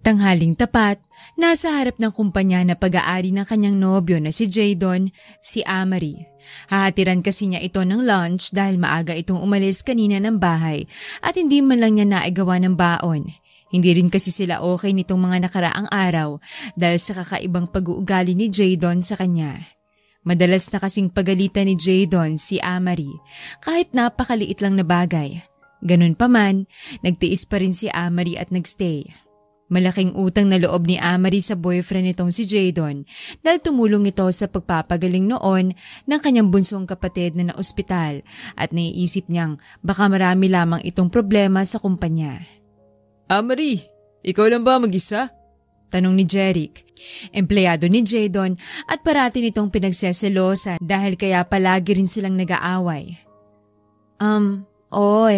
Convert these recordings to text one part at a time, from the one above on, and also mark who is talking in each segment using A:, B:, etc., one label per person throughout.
A: Tanghaling tapat, nasa harap ng kumpanya na pag-aari ng kanyang nobyo na si Jadon, si Amerie. Hahatiran kasi niya ito ng lunch dahil maaga itong umalis kanina ng bahay at hindi man lang niya naigawa ng baon. Hindi rin kasi sila okay nitong mga nakaraang araw dahil sa kakaibang pag-uugali ni Jadon sa kanya. Madalas na kasing pagalitan ni Jadon si Amerie kahit napakaliit lang na bagay. Ganun pa man, nagtiis pa rin si Amerie at nagstay. Malaking utang na loob ni Amerie sa boyfriend nitong si Jadon dahil tumulong ito sa pagpapagaling noon ng kanyang bunsong kapatid na naospital at naiisip niyang baka marami lamang itong problema sa kumpanya.
B: Amerie, ikaw lang ba mag-isa?
A: Tanong ni Jeric, empleyado ni Jadon at parati nitong pinagseselosan dahil kaya palagi rin silang nag-aaway. Oo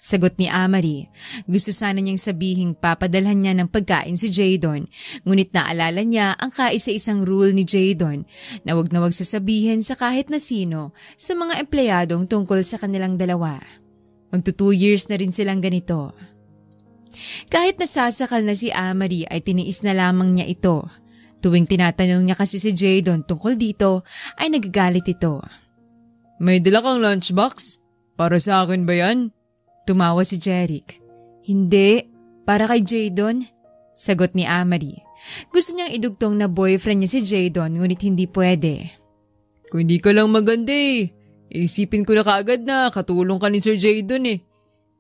A: Sagot ni Amerie. Gusto sana niyang sabihing papadalhan niya ng pagkain si Jadon, ngunit naalala niya ang kaisa-isang rule ni Jadon na wag sasabihin sa kahit na sino sa mga empleyadong tungkol sa kanilang dalawa. Magto 2 years na rin silang ganito. Kahit nasasakal na si Amerie ay tiniis na lamang niya ito. Tuwing tinatanong niya kasi si Jadon tungkol dito ay nagagalit ito.
B: May dala kang lunchbox? Para sa akin ba yan?
A: Tumawa si Jeric. Hindi, para kay Jadon, sagot ni Amerie. Gusto niyang idugtong na boyfriend niya si Jadon ngunit hindi pwede.
B: Kung hindi ka lang maganda isipin ko na kaagad na katulong ka ni Sir Jadon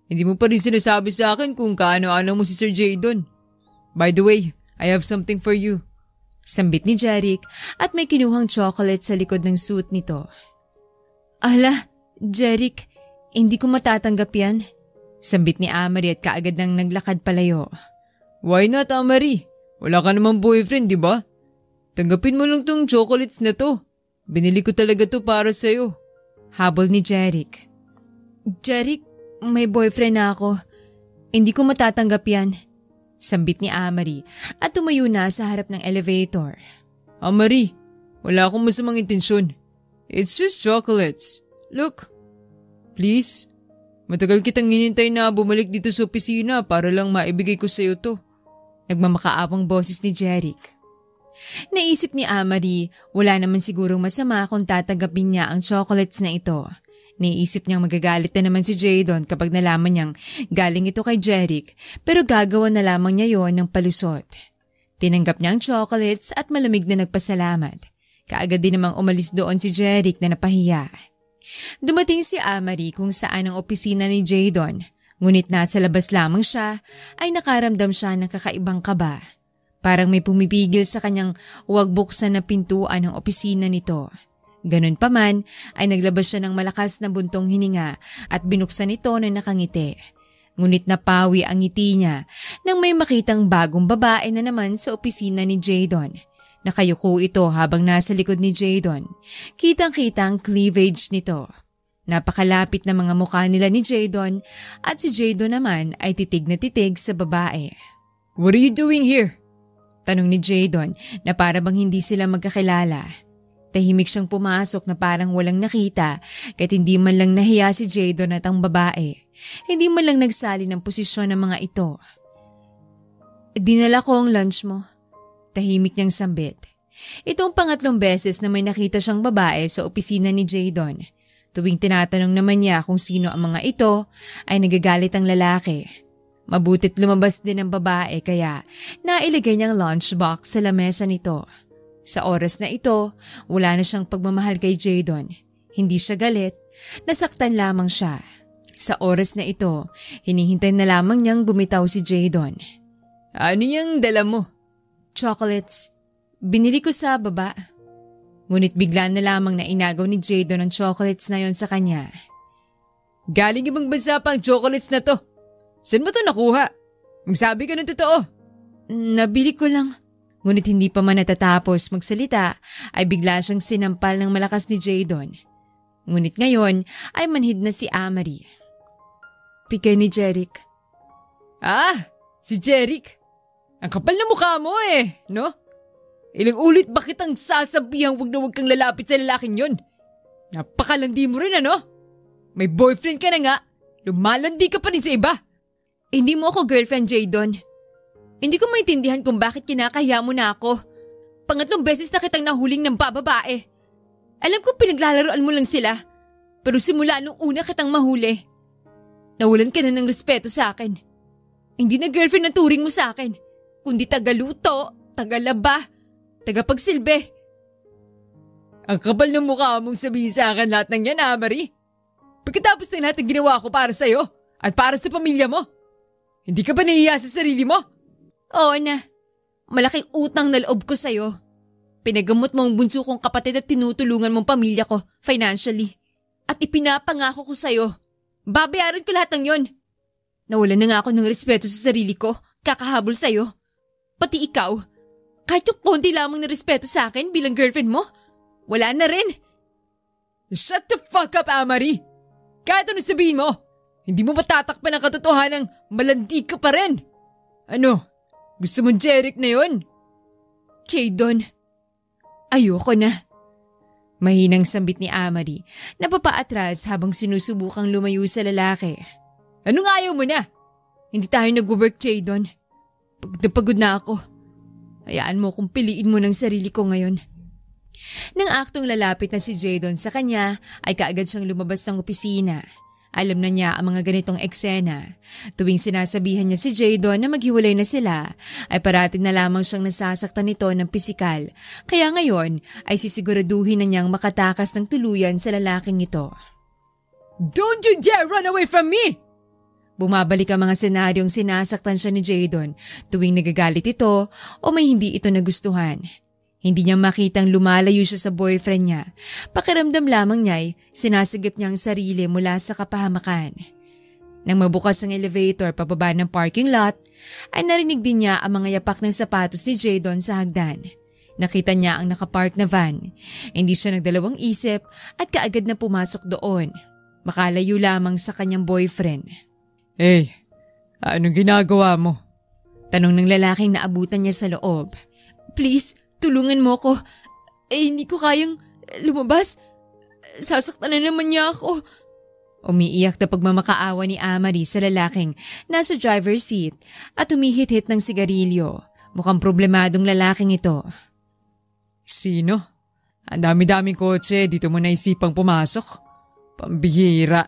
B: Hindi mo pa rin sinasabi sa akin kung kaano-ano mo si Sir Jadon. By the way, I have something for you.
A: Sambit ni Jeric at may kinuhang chocolate sa likod ng suit nito. Ala, Jeric, hindi ko matatanggap yan. Sambit ni Amerie at kaagad nang naglakad palayo.
B: Why not, Amerie? Wala ka namang boyfriend, di ba? Tanggapin mo lang tong chocolates na to. Binili ko talaga to para sa'yo.
A: Habol ni Jeric. Jeric, may boyfriend na ako. Hindi ko matatanggap yan. Sambit ni Amerie at tumayo na sa harap ng elevator.
B: Amerie, wala akong masamang intensyon. It's just chocolates. Look. Please. Matagal kitang hinintay na bumalik dito sa opisina para lang maibigay ko sa'yo to.
A: Nagmamakaawang boses ni Jeric. Naisip ni Amerie, wala naman sigurong masama kung tatanggapin niya ang chocolates na ito. Naisip niyang magagalit na naman si Jadon kapag nalaman niyang galing ito kay Jeric pero gagawa na lamang niya yon ng palusot. Tinanggap niya ang chocolates at malamig na nagpasalamat. Kaagad din namang umalis doon si Jeric na napahiya. Dumating si Amerie kung saan ang opisina ni Jadon, ngunit nasa labas lamang siya ay nakaramdam siya ng kakaibang kaba. Parang may pumipigil sa kanyang huwag buksan na pintuan ng opisina nito. Ganun pa man ay naglabas siya ng malakas na buntong hininga at binuksan ito na nakangiti. Ngunit napawi ang ngiti niya nang may makitang bagong babae na naman sa opisina ni Jadon. Nakayuko ito habang nasa likod ni Jadon. Kitang-kita ang cleavage nito. Napakalapit na mga mukha nila ni Jadon at si Jadon naman ay titig na titig sa babae.
B: What are you doing here?
A: Tanong ni Jadon na para bang hindi sila magkakilala. Tahimik siyang pumasok na parang walang nakita kahit hindi man lang nahiya si Jadon at ang babae. Hindi man lang nagsali ng posisyon ng mga ito. Dinala ko ang lunch mo. Tahimik niyang sambit. Itong pangatlong beses na may nakita siyang babae sa opisina ni Jadon. Tuwing tinatanong naman niya kung sino ang mga ito, ay nagagalit ang lalaki. Mabutit lumabas din ang babae kaya nailagay niyang lunchbox sa lamesa nito. Sa oras na ito, wala na siyang pagmamahal kay Jadon. Hindi siya galit, nasaktan lamang siya. Sa oras na ito, hinihintay na lamang niyang bumitaw si Jadon.
B: Ano yung dala mo?
A: Chocolates. Binili ko sa baba. Ngunit bigla na lamang na inagaw ni Jadon ang chocolates na yon sa kanya.
B: Galing ibang bansa pa ang chocolates na to. Saan mo to nakuha? Magsabi ka ng totoo.
A: Nabili ko lang. Ngunit hindi pa man natatapos magsalita ay bigla siyang sinampal ng malakas ni Jadon. Ngunit ngayon ay manhid na si Amerie. Pikay ni Jeric.
B: Si Jeric. Ang kapal na mukha mo no? Ilang ulit ba kitang sasabihang wag kang lalapit sa lalaking yon? Napakalandi mo rin May boyfriend ka na nga, lumalandi ka pa rin sa iba.
A: Hindi mo ako girlfriend, Jadon. Hindi ko maintindihan kung bakit kinakaya mo na ako. Pangatlong beses na kitang nahuling ng bababae. Alam ko pinaglalaroan mo lang sila. Pero simula nung una kitang mahuli, nawalan ka na ng respeto sa akin. Hindi na girlfriend ang turing mo sa akin, kundi tagaluto, tagalaba, tagapagsilbi.
B: Ang kapal ng mukha mong sabihin sa akin lahat ng yan, Marie. Pagkatapos ng lahat ng ginawa ko para sa'yo at para sa pamilya mo, hindi ka ba nahihiya sa sarili mo?
A: Oo na. Malaking utang na loob ko sa'yo. Pinagamot mo ang bunso kong kapatid at tinutulungan mong pamilya ko financially. At ipinapangako ko sa'yo, babayaran ko lahat ng yon. Nawalan na nga ako ng respeto sa sarili ko, kakahabol sa'yo. Pati ikaw, kahit yung konti lamang na respeto sa akin bilang girlfriend mo, wala na rin.
B: Shut the fuck up, Marie! Kahit ano sabihin mo, hindi mo matatakpan ang katotohanang malandi ka pa rin. Ano? Gusto mong Jeric na yun?
A: Jadon, ayoko na. Mahinang sambit ni Marie na papaatras habang sinusubukang lumayo sa lalaki.
B: Anong ayaw mo na?
A: Hindi tayo nag-work, Jadon. Pagod na ako. Hayaan mo kung piliin mo ng sarili ko ngayon. Nang aktong lalapit na si Jadon sa kanya ay kaagad siyang lumabas ng opisina. Alam na niya ang mga ganitong eksena. Tuwing sinasabihan niya si Jadon na maghiwalay na sila, ay parating na lamang siyang nasasaktan nito ng pisikal. Kaya ngayon ay sisiguraduhin na niyang makatakas ng tuluyan sa lalaking ito.
B: Don't you dare run away from me!
A: Bumabalik ang mga senaryong sinasaktan siya ni Jadon tuwing nagagalit ito o may hindi ito nagustuhan. Hindi niya makitang lumalayo siya sa boyfriend niya. Pakiramdam lamang niya'y sinasagip niya ang sarili mula sa kapahamakan. Nang mabukas ang elevator pababa ng parking lot, ay narinig din niya ang mga yapak ng sapatos ni Jadon sa hagdan. Nakita niya ang nakapark na van. Hindi siya nagdalawang isip at kaagad na pumasok doon. Makalayo lamang sa kanyang boyfriend.
B: Hey, anong ginagawa mo?
A: Tanong ng lalaking naabutan niya sa loob. Please, tulungan mo ko. Hindi ko kayang lumabas. Sasaktan na naman niya ako. Umiiyak na pagmamakaawa ni Marie sa lalaking nasa driver's seat at humihit-hit ng sigarilyo. Mukhang problemadong lalaking ito.
B: Sino? Ang dami-daming kotse, dito mo naisipang pumasok. Pambihira.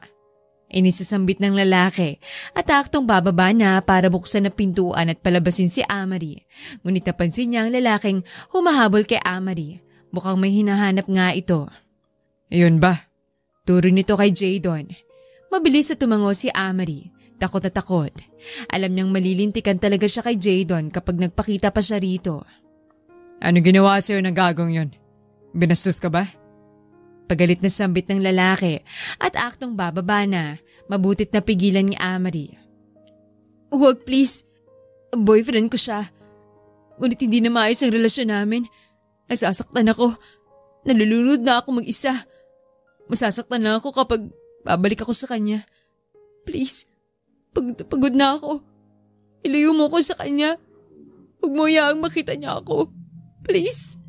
A: Inisasambit ng lalaki at aktong bababa na para buksan na pintuan at palabasin si Marie. Ngunit napansin niya ang lalaking humahabol kay Marie. Mukhang may hinahanap nga ito.
B: Iyon ba?
A: Turo nito kay Jadon. Mabilis na tumango si Marie. Takot na takot. Alam niyang malilintikan talaga siya kay Jadon kapag nagpakita pa siya rito.
B: Ano ginawa sa'yo ng gagong yun? Binastos ka ba?
A: Pagalit na sambit ng lalaki at aktong bababa na, mabutit na pigilan ni Marie. Huwag please, boyfriend ko siya. Ngunit hindi na maayos ang relasyon namin. Nasasaktan ako, nalulunod na ako mag-isa. Masasaktan na ako kapag babalik ako sa kanya. Please, pagod na ako. Ilayo mo ko sa kanya. Huwag mo hayaang makita niya ako. Please.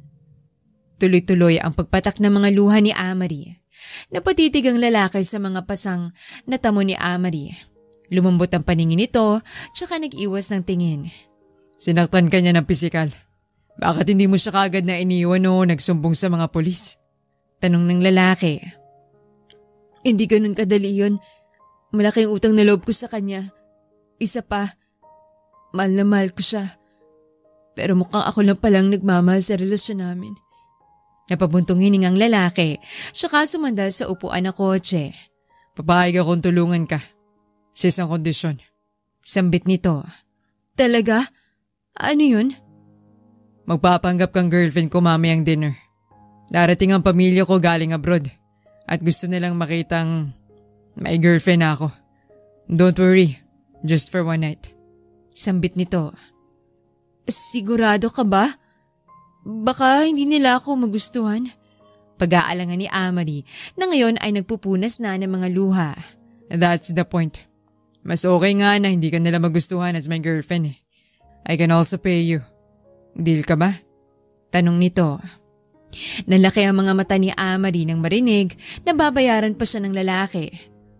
A: Tuloy-tuloy ang pagpatak ng mga luha ni Marie. Napatitig ang lalaki sa mga pasang natamo ni Marie. Lumambot ang paningin nito, tsaka nag-iwas ng tingin.
B: Sinaktan ka niya ng pisikal. Bakit hindi mo siya kagad na iniwan o nagsumbong sa mga polis?
A: Tanong ng lalaki. Hindi ganun kadali yun. Malaking utang na loob ko sa kanya. Isa pa, mahal na mahal ko siya. Pero mukhang ako lang palang nagmamahal sa relasyon namin. Napabuntong hiningang lalaki, saka sumandal sa upuan ng kotse.
B: Papayag akong tulungan ka. Sa isang kondisyon.
A: Sambit nito. Talaga? Ano yun?
B: Magpapanggap kang girlfriend ko mamayang dinner. Darating ang pamilya ko galing abroad. At gusto nilang makitang may girlfriend na ako. Don't worry, just for one night.
A: Sambit nito. Sigurado ka ba? Baka hindi nila ako magustuhan. Pag-aalangan ni Marie na ngayon ay nagpupunas na ng mga luha.
B: That's the point. Mas okay nga na hindi ka nila magustuhan as my girlfriend. I can also pay you. Deal ka ba?
A: Tanong nito. Nalaki ang mga mata ni Marie nang marinig na babayaran pa siya ng lalaki.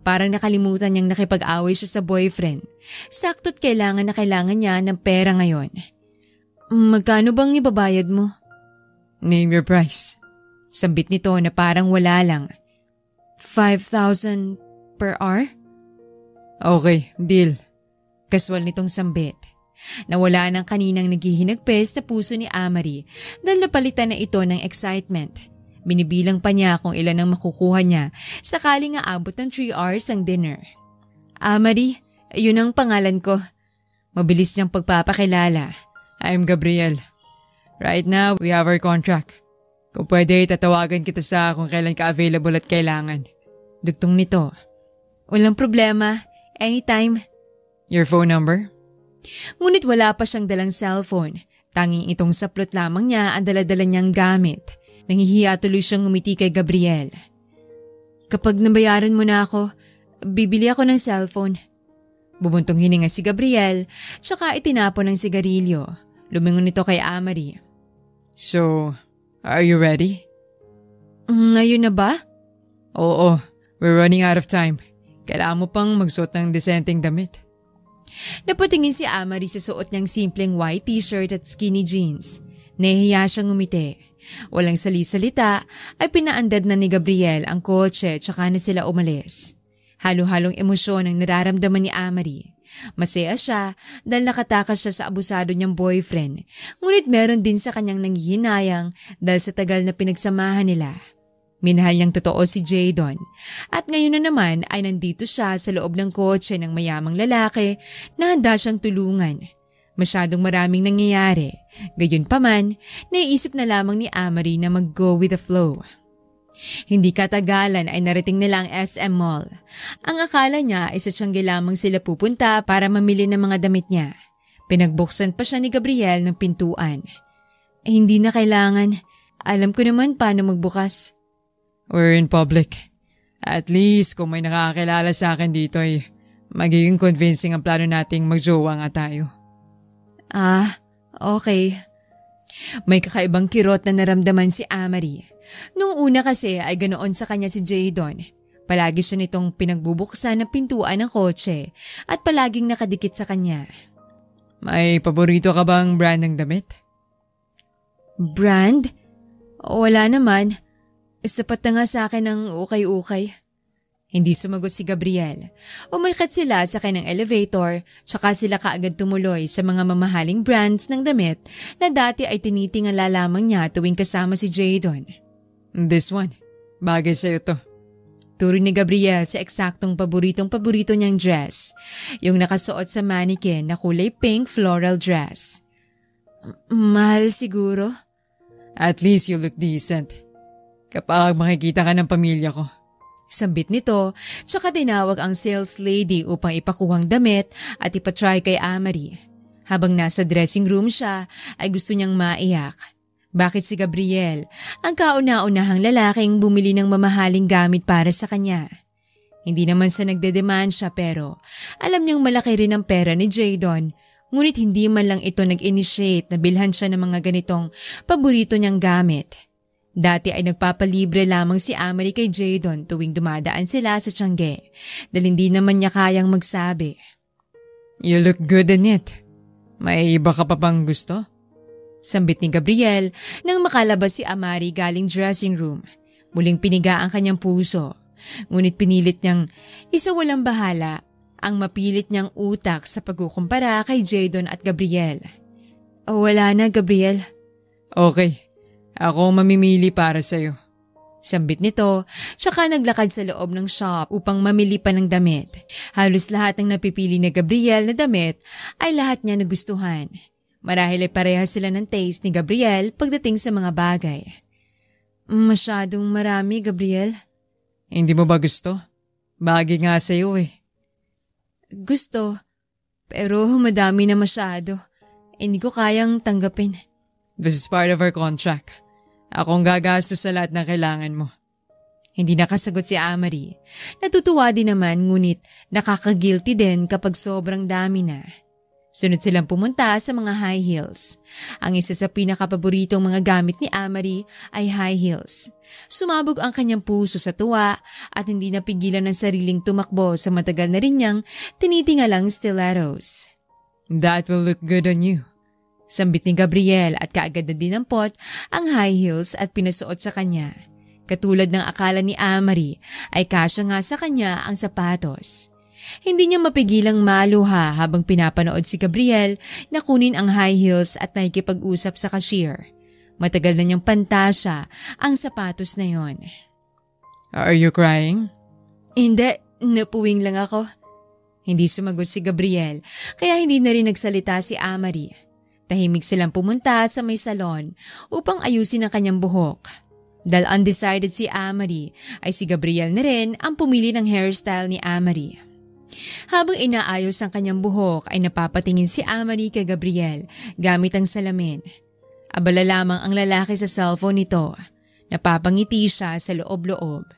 A: Parang nakalimutan niyang nakipag-away siya sa boyfriend. Sakto't kailangan na kailangan niya ng pera ngayon. Magkano bang ibabayad mo?
B: Name your price.
A: Sambit nito na parang wala lang. 5,000 per hour?
B: Okay, deal.
A: Kaswal nitong sambit. Nawala ng kaninang naghihinagpes na puso ni Amari dahil napalitan na ito ng excitement. Binibilang pa niya kung ilan ang makukuha niya sakaling aabot ng 3 hours ang dinner. Amari, yun ang pangalan ko. Mabilis niyang pagpapakilala.
B: I'm Gabriel. Right now, we have our contract. Kung pwede, tatawagan kita sa kung kailan ka available at kailangan.
A: Dugtong nito. Walang problema. Anytime.
B: Your phone number?
A: Ngunit wala pa siyang dalang cellphone. Tanging itong saplot lamang niya ang daladala niyang gamit. Nangihiya tuloy siyang ngumiti kay Gabriel. Kapag nabayaran mo na ako, bibili ako ng cellphone. Bubuntong hininga si Gabriel, tsaka itinapon ng sigarilyo. Lumingon ito kay Amari.
B: So, are you ready?
A: Ngayon na ba?
B: Oo, we're running out of time. Kailangan mo pang magsuot ng disenteng damit.
A: Napatingin si Amari sa suot niyang simpleng white t-shirt at skinny jeans. Nahihiya siyang ngumiti. Walang sali-salita ay pinaandar na ni Gabriel ang kotse tsaka na sila umalis. Halo-halong emosyon ang nararamdaman ni Amari. Masaya siya dahil nakatakas siya sa abusado niyang boyfriend. Ngunit meron din sa kanyang nanghihinayang dahil sa tagal na pinagsamahan nila. Minahal niyang totoo si Jadon. At ngayon na naman ay nandito siya sa loob ng kotse ng mayamang lalaki na handa siyang tulungan. Masyadong maraming nangyayari. Gayunpaman, naiisip na lamang ni Amari na mag-go with the flow. Hindi katagalan ay narating nila ang SM Mall. Ang akala niya ay sa Tiangge lamang sila pupunta para mamili ng mga damit niya. Pinagbuksan pa siya ni Gabriel ng pintuan. Hindi na kailangan. Alam ko naman paano magbukas.
B: We're in public. At least kung may nakakilala sa akin dito ay magiging convincing ang plano nating magjowa nga tayo.
A: Okay. May kakaibang kirot na naramdaman si Amari. Nung una kasi ay ganoon sa kanya si Jadon. Palagi siya nitong pinagbubuksan ng pintuan ng kotse at palaging nakadikit sa kanya.
B: May paborito ka bang brand ng damit?
A: Brand? Wala naman. Sapat na nga sa akin ng ukay-ukay. Hindi sumagot si Gabriel. Umikat sila sa kanyang elevator, tsaka sila kaagad tumuloy sa mga mamahaling brands ng damit na dati ay tinitingala lamang niya tuwing kasama si Jadon.
B: This one. Bagay sa'yo to.
A: Turo ni Gabriel sa eksaktong paboritong-paborito niyang dress, yung nakasuot sa mannequin na kulay pink floral dress. Mahal siguro?
B: At least you look decent. Kapag makikita ka ng pamilya ko.
A: Sambit nito, tsaka tinawag ang sales lady upang ipakuhang damit at ipatry kay Amari. Habang nasa dressing room siya, ay gusto niyang maiyak. Bakit si Gabriel, ang kauna-unahang lalaking bumili ng mamahaling gamit para sa kanya? Hindi naman sa nagdedemand siya pero alam niyang malaki rin ang pera ni Jadon, ngunit hindi man lang ito nag-initiate na bilhan siya ng mga ganitong paborito niyang gamit. Dati ay nagpapalibre lamang si Amari kay Jadon tuwing dumadaan sila sa Tiangge dahil hindi naman niya kayang magsabi.
B: You look good in it. May iba ka pa bang gusto?
A: Sambit ni Gabriel nang makalabas si Amari galing dressing room. Muling piniga ang kanyang puso. Ngunit pinilit niyang isa walang bahala ang mapilit niyang utak sa pagkukumpara kay Jadon at Gabriel. Wala na, Gabriel.
B: Okay. Ako mamimili para sa'yo.
A: Sambit nito, tsaka naglakad sa loob ng shop upang mamili pa ng damit. Halos lahat ng napipili ni Gabriel na damit ay lahat niya nagustuhan. Marahil ay parehas sila ng taste ni Gabriel pagdating sa mga bagay. Masyadong marami, Gabriel.
B: Hindi mo ba gusto? Bagay nga sa'yo eh.
A: Gusto, pero madami na masyado. Hindi ko kayang tanggapin.
B: This is part of our contract. Akong gagastos sa lahat ng kailangan mo.
A: Hindi nakasagot si Amari. Natutuwa din naman ngunit nakaka-guilty din kapag sobrang dami na. Sunod silang pumunta sa mga high heels. Ang isa sa pinakapaboritong mga gamit ni Amerie ay high heels. Sumabog ang kanyang puso sa tuwa at hindi napigilan ng sariling tumakbo sa matagal na rin niyang tinitingalang stilettos.
B: That will look good on you.
A: Sambit ni Gabriel at kaagad na dinampot ang high heels at pinasuot sa kanya. Katulad ng akala ni Amerie ay kasya nga sa kanya ang sapatos. Hindi niya mapigilang maluha habang pinapanood si Gabriel na kunin ang high heels at nakikipag-usap sa cashier. Matagal na niyang pantasya ang sapatos na yon.
B: Are you crying?
A: Hindi, napuwing lang ako. Hindi sumagot si Gabriel kaya hindi na rin nagsalita si Amerie. Tahimik silang pumunta sa may salon upang ayusin ang kanyang buhok. Dahil undecided si Amerie ay si Gabriel na rin ang pumili ng hairstyle ni Amerie. Habang inaayos ang kanyang buhok ay napapatingin si Amerie kay Gabriel gamit ang salamin. Abala lamang ang lalaki sa cellphone nito. Napapangiti siya sa loob-loob.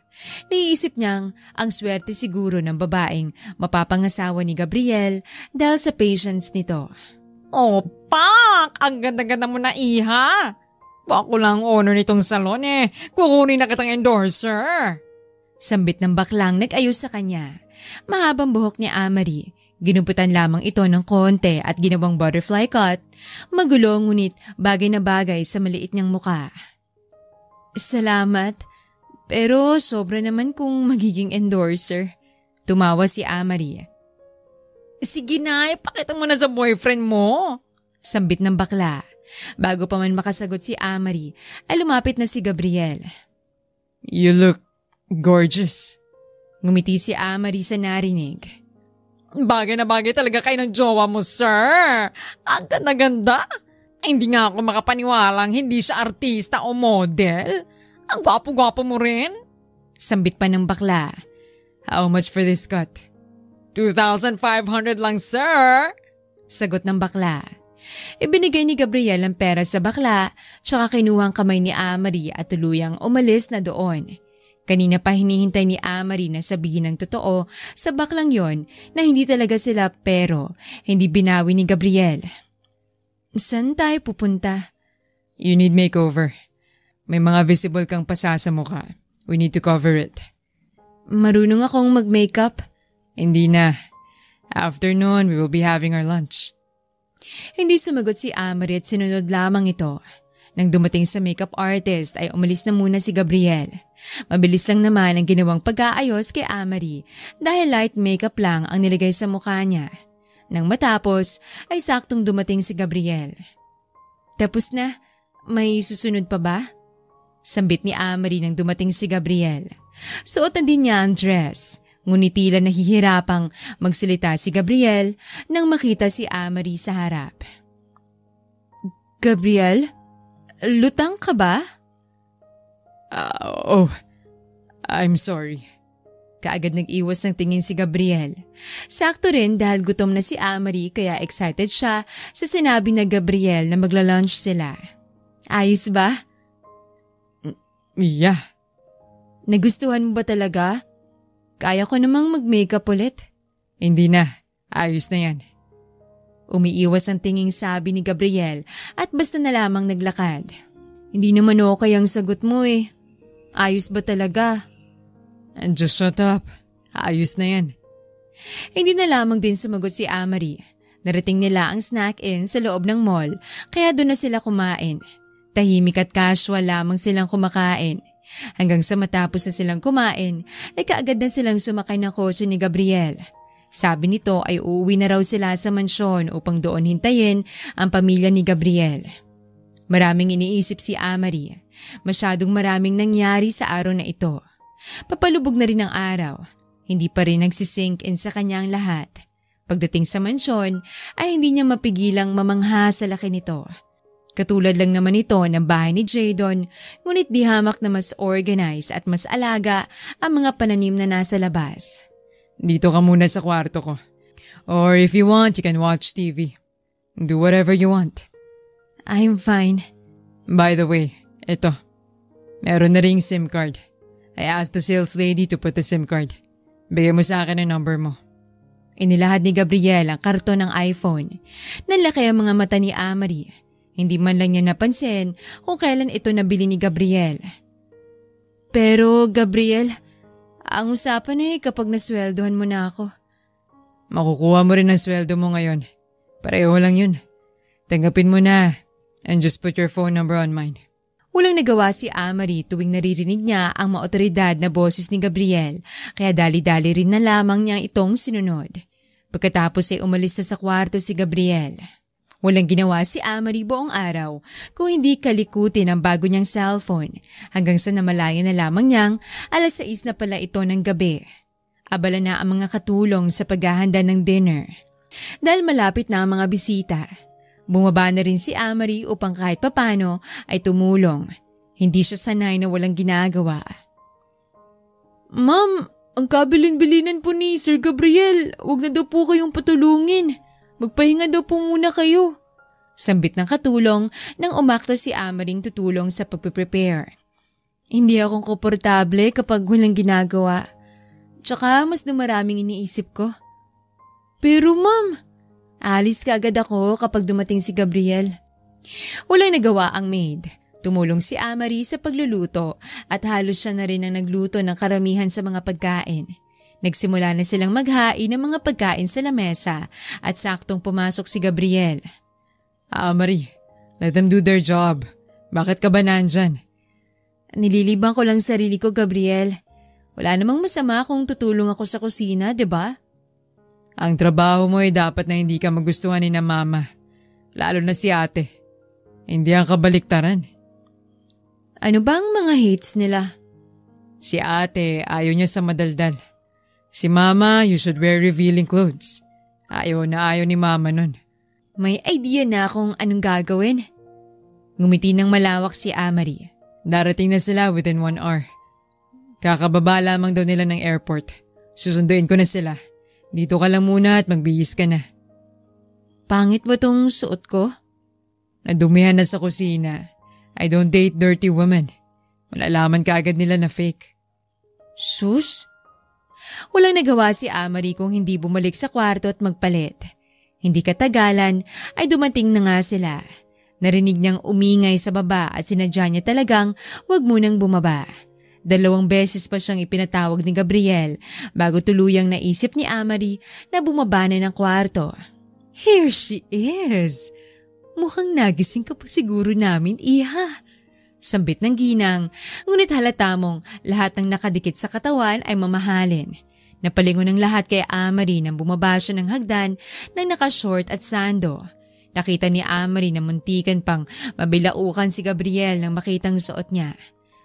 A: Naiisip niyang ang swerte siguro ng babaeng mapapangasawa ni Gabriel dahil sa patience nito.
B: Oh, Pak! Ang ganda-ganda mo na, iha! Ako lang owner nitong salon Kukunin na kitang endorser.
A: Sambit ng baklang nag-ayos sa kanya. Mahabang buhok ni Amerie. Ginumputan lamang ito ng konti at ginawang butterfly cut. Magulo ngunit bagay na bagay sa maliit niyang muka. Salamat, pero sobra naman kung magiging endorser. Tumawa si Amerie.
B: Sige na, ipakita mo na sa boyfriend mo.
A: Sambit ng bakla. Bago pa man makasagot si Amerie, ay lumapit na si Gabriel.
B: You look gorgeous.
A: Ngumiti si Amerie sa narinig.
B: Bagay na bagay talaga kayo ng jowa mo, sir. Ang ganda-ganda. Hindi nga ako makapaniwalang hindi siya artista o model. Ang gwapo-gwapo mo rin.
A: Sambit pa ng bakla.
B: How much for this cut? 2,500 lang, sir.
A: Sagot ng bakla. Ibinigay ni Gabriel ang pera sa bakla, tsaka kinuha ang kamay ni Amerie at tuluyang umalis na doon. Kanina pa hinihintay ni Amerie na sabihin ng totoo sa baklang yon na hindi talaga sila pero hindi binawi ni Gabriel. Saan tayo pupunta?
B: You need makeover. May mga visible kang pasa sa mukha. We need to cover it.
A: Marunong akong mag-makeup?
B: Hindi na. Afternoon, we will be having our lunch.
A: Hindi sumagot si Amerie at sinunod lamang ito. Nang dumating sa makeup artist ay umalis na muna si Gabriel. Mabilis lang naman ang ginawang pag-aayos kay Amerie dahil light makeup lang ang nilagay sa mukha niya. Nang matapos ay saktong dumating si Gabriel. Tapos na? May susunod pa ba? Sambit ni Amerie nang dumating si Gabriel. Suotan din niya ang dress. Ngunit tila nahihirapang magsalita si Gabriel nang makita si Amerie sa harap. Gabriel? Lutang ka ba?
B: I'm sorry.
A: Kaagad nag-iwas ng tingin si Gabriel. Sakto rin dahil gutom na si Amerie kaya excited siya sa sinabi na Gabriel na magla-lunch sila. Ayos ba?
B: Yeah.
A: Nagustuhan mo ba talaga? Kaya ko namang mag-makeup ulit.
B: Hindi na. Ayos na yan.
A: Umiiwas ang tinging sabi ni Gabriel at basta na lamang naglakad. Hindi naman okay ang sagot mo Ayos ba talaga?
B: Just shut up. Ayos na yan.
A: Hindi na lamang din sumagot si Amerie. Narating nila ang snack-in sa loob ng mall kaya doon na sila kumain. Tahimik at casual lamang silang kumakain. Hanggang sa matapos na silang kumain ay kaagad na silang sumakay ng kotse ni Gabriel. Sabi nito ay uuwi na raw sila sa mansyon upang doon hintayin ang pamilya ni Gabriel. Maraming iniisip si Amerie. Masyadong maraming nangyari sa araw na ito. Papalubog na rin ang araw. Hindi pa rin nagsisink in sa kanyang lahat. Pagdating sa mansyon ay hindi niya mapigilang mamangha sa laki nito. Katulad lang naman ito ng bahay ni Jadon, ngunit di hamak na mas organized at mas alaga ang mga pananim na nasa labas.
B: Dito ka muna sa kwarto ko. Or if you want, you can watch TV. Do whatever you want.
A: I'm fine.
B: By the way, ito. Meron na ring SIM card. I asked the sales lady to put the SIM card. Bigay mo sa akin ang number mo.
A: Inilahad ni Gabriel ang karton ng iPhone. Nanlaki ang mga mata ni Amari. Hindi man lang niya napansin kung kailan ito nabili ni Gabriel. Pero Gabriel, ang usapan ay kapag nasweldohan mo na ako.
B: Makukuha mo rin ang sweldo mo ngayon. Pareho lang yun. Tanggapin mo na and just put your phone number on mine.
A: Walang nagawa si Amari tuwing naririnig niya ang maotoridad na boses ni Gabriel, kaya dali-dali rin na lamang niya itong sinunod. Pagkatapos ay umalis na sa kwarto si Gabriel. Walang ginawa si Amari buong araw kung hindi kalikutin ang bago niyang cellphone hanggang sa namalayan na lamang niyang 6:00 na pala ito ng gabi. Abala na ang mga katulong sa paghahanda ng dinner. Dahil malapit na ang mga bisita, bumaba na rin si Amari upang kahit papano ay tumulong. Hindi siya sanay na walang ginagawa.
B: Ma'am, ang kabilin-bilinan po ni Sir Gabriel. Huwag na daw po kayong patulungin. Magpahinga daw po muna kayo.
A: Sambit ng katulong nang umakto si Amaring tutulong sa pagpe-prepare. Hindi ako komportable kapag walang ginagawa. Tsaka mas dumaraming iniisip ko.
B: Pero ma'am,
A: alis ka agad ako kapag dumating si Gabriel. Walang nagawa ang maid. Tumulong si Amari sa pagluluto at halos siya na rin ang nagluto ng karamihan sa mga pagkain. Nagsimula na silang maghain ng mga pagkain sa lamesa at saktong pumasok si Gabriel.
B: Amari, let them do their job. Bakit ka ba nandyan?
A: Nililibang ko lang sarili ko, Gabriel. Wala namang masama kung tutulong ako sa kusina, 'di ba?
B: Ang trabaho mo ay dapat na hindi ka magustuhan ni na mama. Lalo na si ate. Hindi ang kabaliktaran.
A: Ano bang mga hates nila?
B: Si ate, ayaw niya sa madaldal. Si mama, you should wear revealing clothes. Ayaw na ayaw ni mama nun.
A: May idea na kung anong gagawin. Ngumiti ng malawak si Amari.
B: Darating na sila within 1 hour. Kakababa lamang daw nila ng airport. Susunduin ko na sila. Dito ka lang muna at magbihis ka na.
A: Pangit ba tong suot ko?
B: Nadumihan na sa kusina. I don't date dirty women. Malalaman ka agad nila na fake.
A: Sus? Walang nagawa si Amari kung hindi bumalik sa kwarto at magpalit. Hindi katagalan ay dumating na nga sila. Narinig niyang umingay sa baba at sinadya niya talagang wag munang bumaba. 2 beses pa siyang ipinatawag ni Gabriel bago tuluyang naisip ni Amari na bumaba na ng kwarto. Here she is! Mukhang nagising ka pa siguro namin, iha. Sambit ng ginang, ngunit halata mong lahat ng nakadikit sa katawan ay mamahalin. Napalingon ng lahat kay Amari nang bumaba siya ng hagdan ng nakashort at sando. Nakita ni Amari na muntikan pang mabilaukan si Gabriel nang makitang suot niya.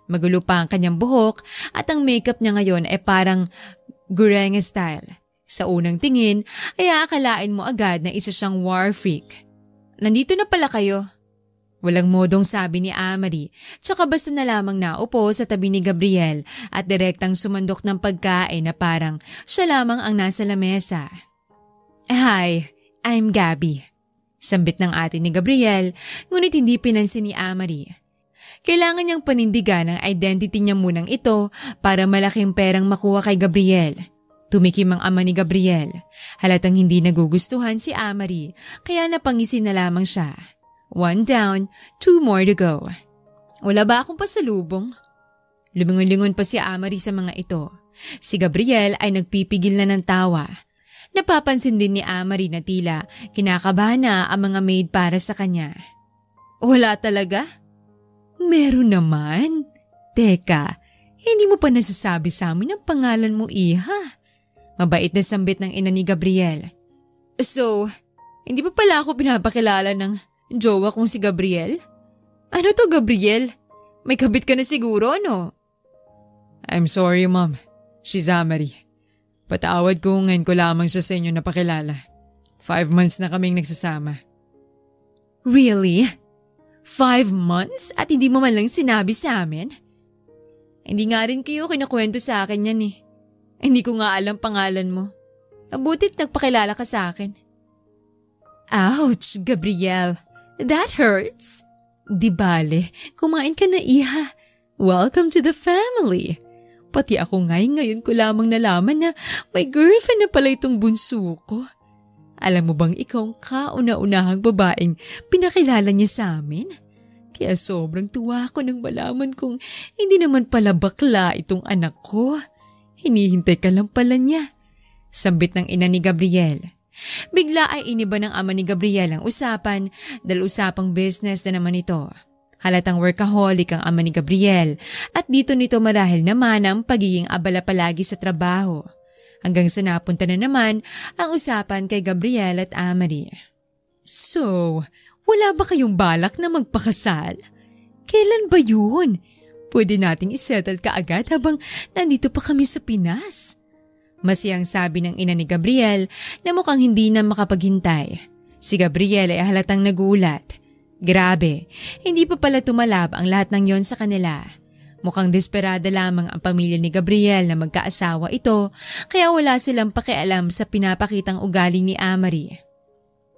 A: Magulo pa ang kanyang buhok at ang makeup niya ngayon ay parang gurenge style. Sa unang tingin ay aakalain mo agad na isa siyang war freak. Nandito na pala kayo. Walang modong sabi ni Amari, tsaka basta na lamang naupo sa tabi ni Gabriel at direktang sumandok ng pagkain na parang siya lamang ang nasa lamesa. Hi, I'm Gabby. Sambit ng ate ni Gabriel, ngunit hindi pinansin ni Amari. Kailangan niyang panindigan ang identity niya munang ito para malaking perang makuha kay Gabriel. Tumikim ang ama ni Gabriel. Halatang hindi nagugustuhan si Amari, kaya napangisi na lamang siya. 1 down, 2 more to go. Wala ba akong pasalubong? Lumingon-lingon pa si Amari sa mga ito. Si Gabriel ay nagpipigil na ng tawa. Napapansin din ni Amari na tila kinakabahan na ang mga maid para sa kanya. Wala talaga? Meron naman. Teka, hindi mo pa nasasabi sa amin ang pangalan mo, iha. Mabait na sambit ng ina ni Gabriel. So, hindi pa pala ako pinapakilala ng jowa kong si Gabriel? Ano to, Gabriel? May kabit ka na siguro, no?
B: I'm sorry, Mom. She's Amari. Patawad ko ngayon ko lamang siya sa inyo napakilala. 5 months na kaming nagsasama.
A: Really? 5 months at hindi mo man lang sinabi sa amin? Hindi nga rin kayo kinakwento sa akin yan eh. Hindi ko nga alam pangalan mo. Abutit nagpakilala ka sa akin. Ouch, Gabriel. That hurts. Di bale, kumain ka na, iha. Welcome to the family. Pati ako ngayon ko lamang nalaman na may girlfriend na pala itong bunso ko. Alam mo bang ikaw ang kauna-unahang babaeng pinakilala niya sa amin? Kaya sobrang tuwa ko nang malaman kong hindi naman pala bakla itong anak ko. Hinihintay ka lang pala niya. Sambit ng ina ni Gabriel. Bigla ay iniba ng ama ni Gabriel ang usapan dahil usapang business na naman ito. Halatang workaholic ang ama ni Gabriel at dito nito marahil naman ang pagiging abala palagi sa trabaho. Hanggang sa napunta na naman ang usapan kay Gabriel at Amari. So, wala ba kayong balak na magpakasal? Kailan ba yun? Pwede nating isettle kaagad habang nandito pa kami sa Pinas. Masiyang sabi ng ina ni Gabriel na mukhang hindi na makapaghintay. Si Gabriel ay halatang nagulat. Grabe, hindi pa pala tumalab ang lahat ng yon sa kanila. Mukhang desperada lamang ang pamilya ni Gabriel na magkaasawa ito kaya wala silang pakialam sa pinapakitang ugali ni Amari.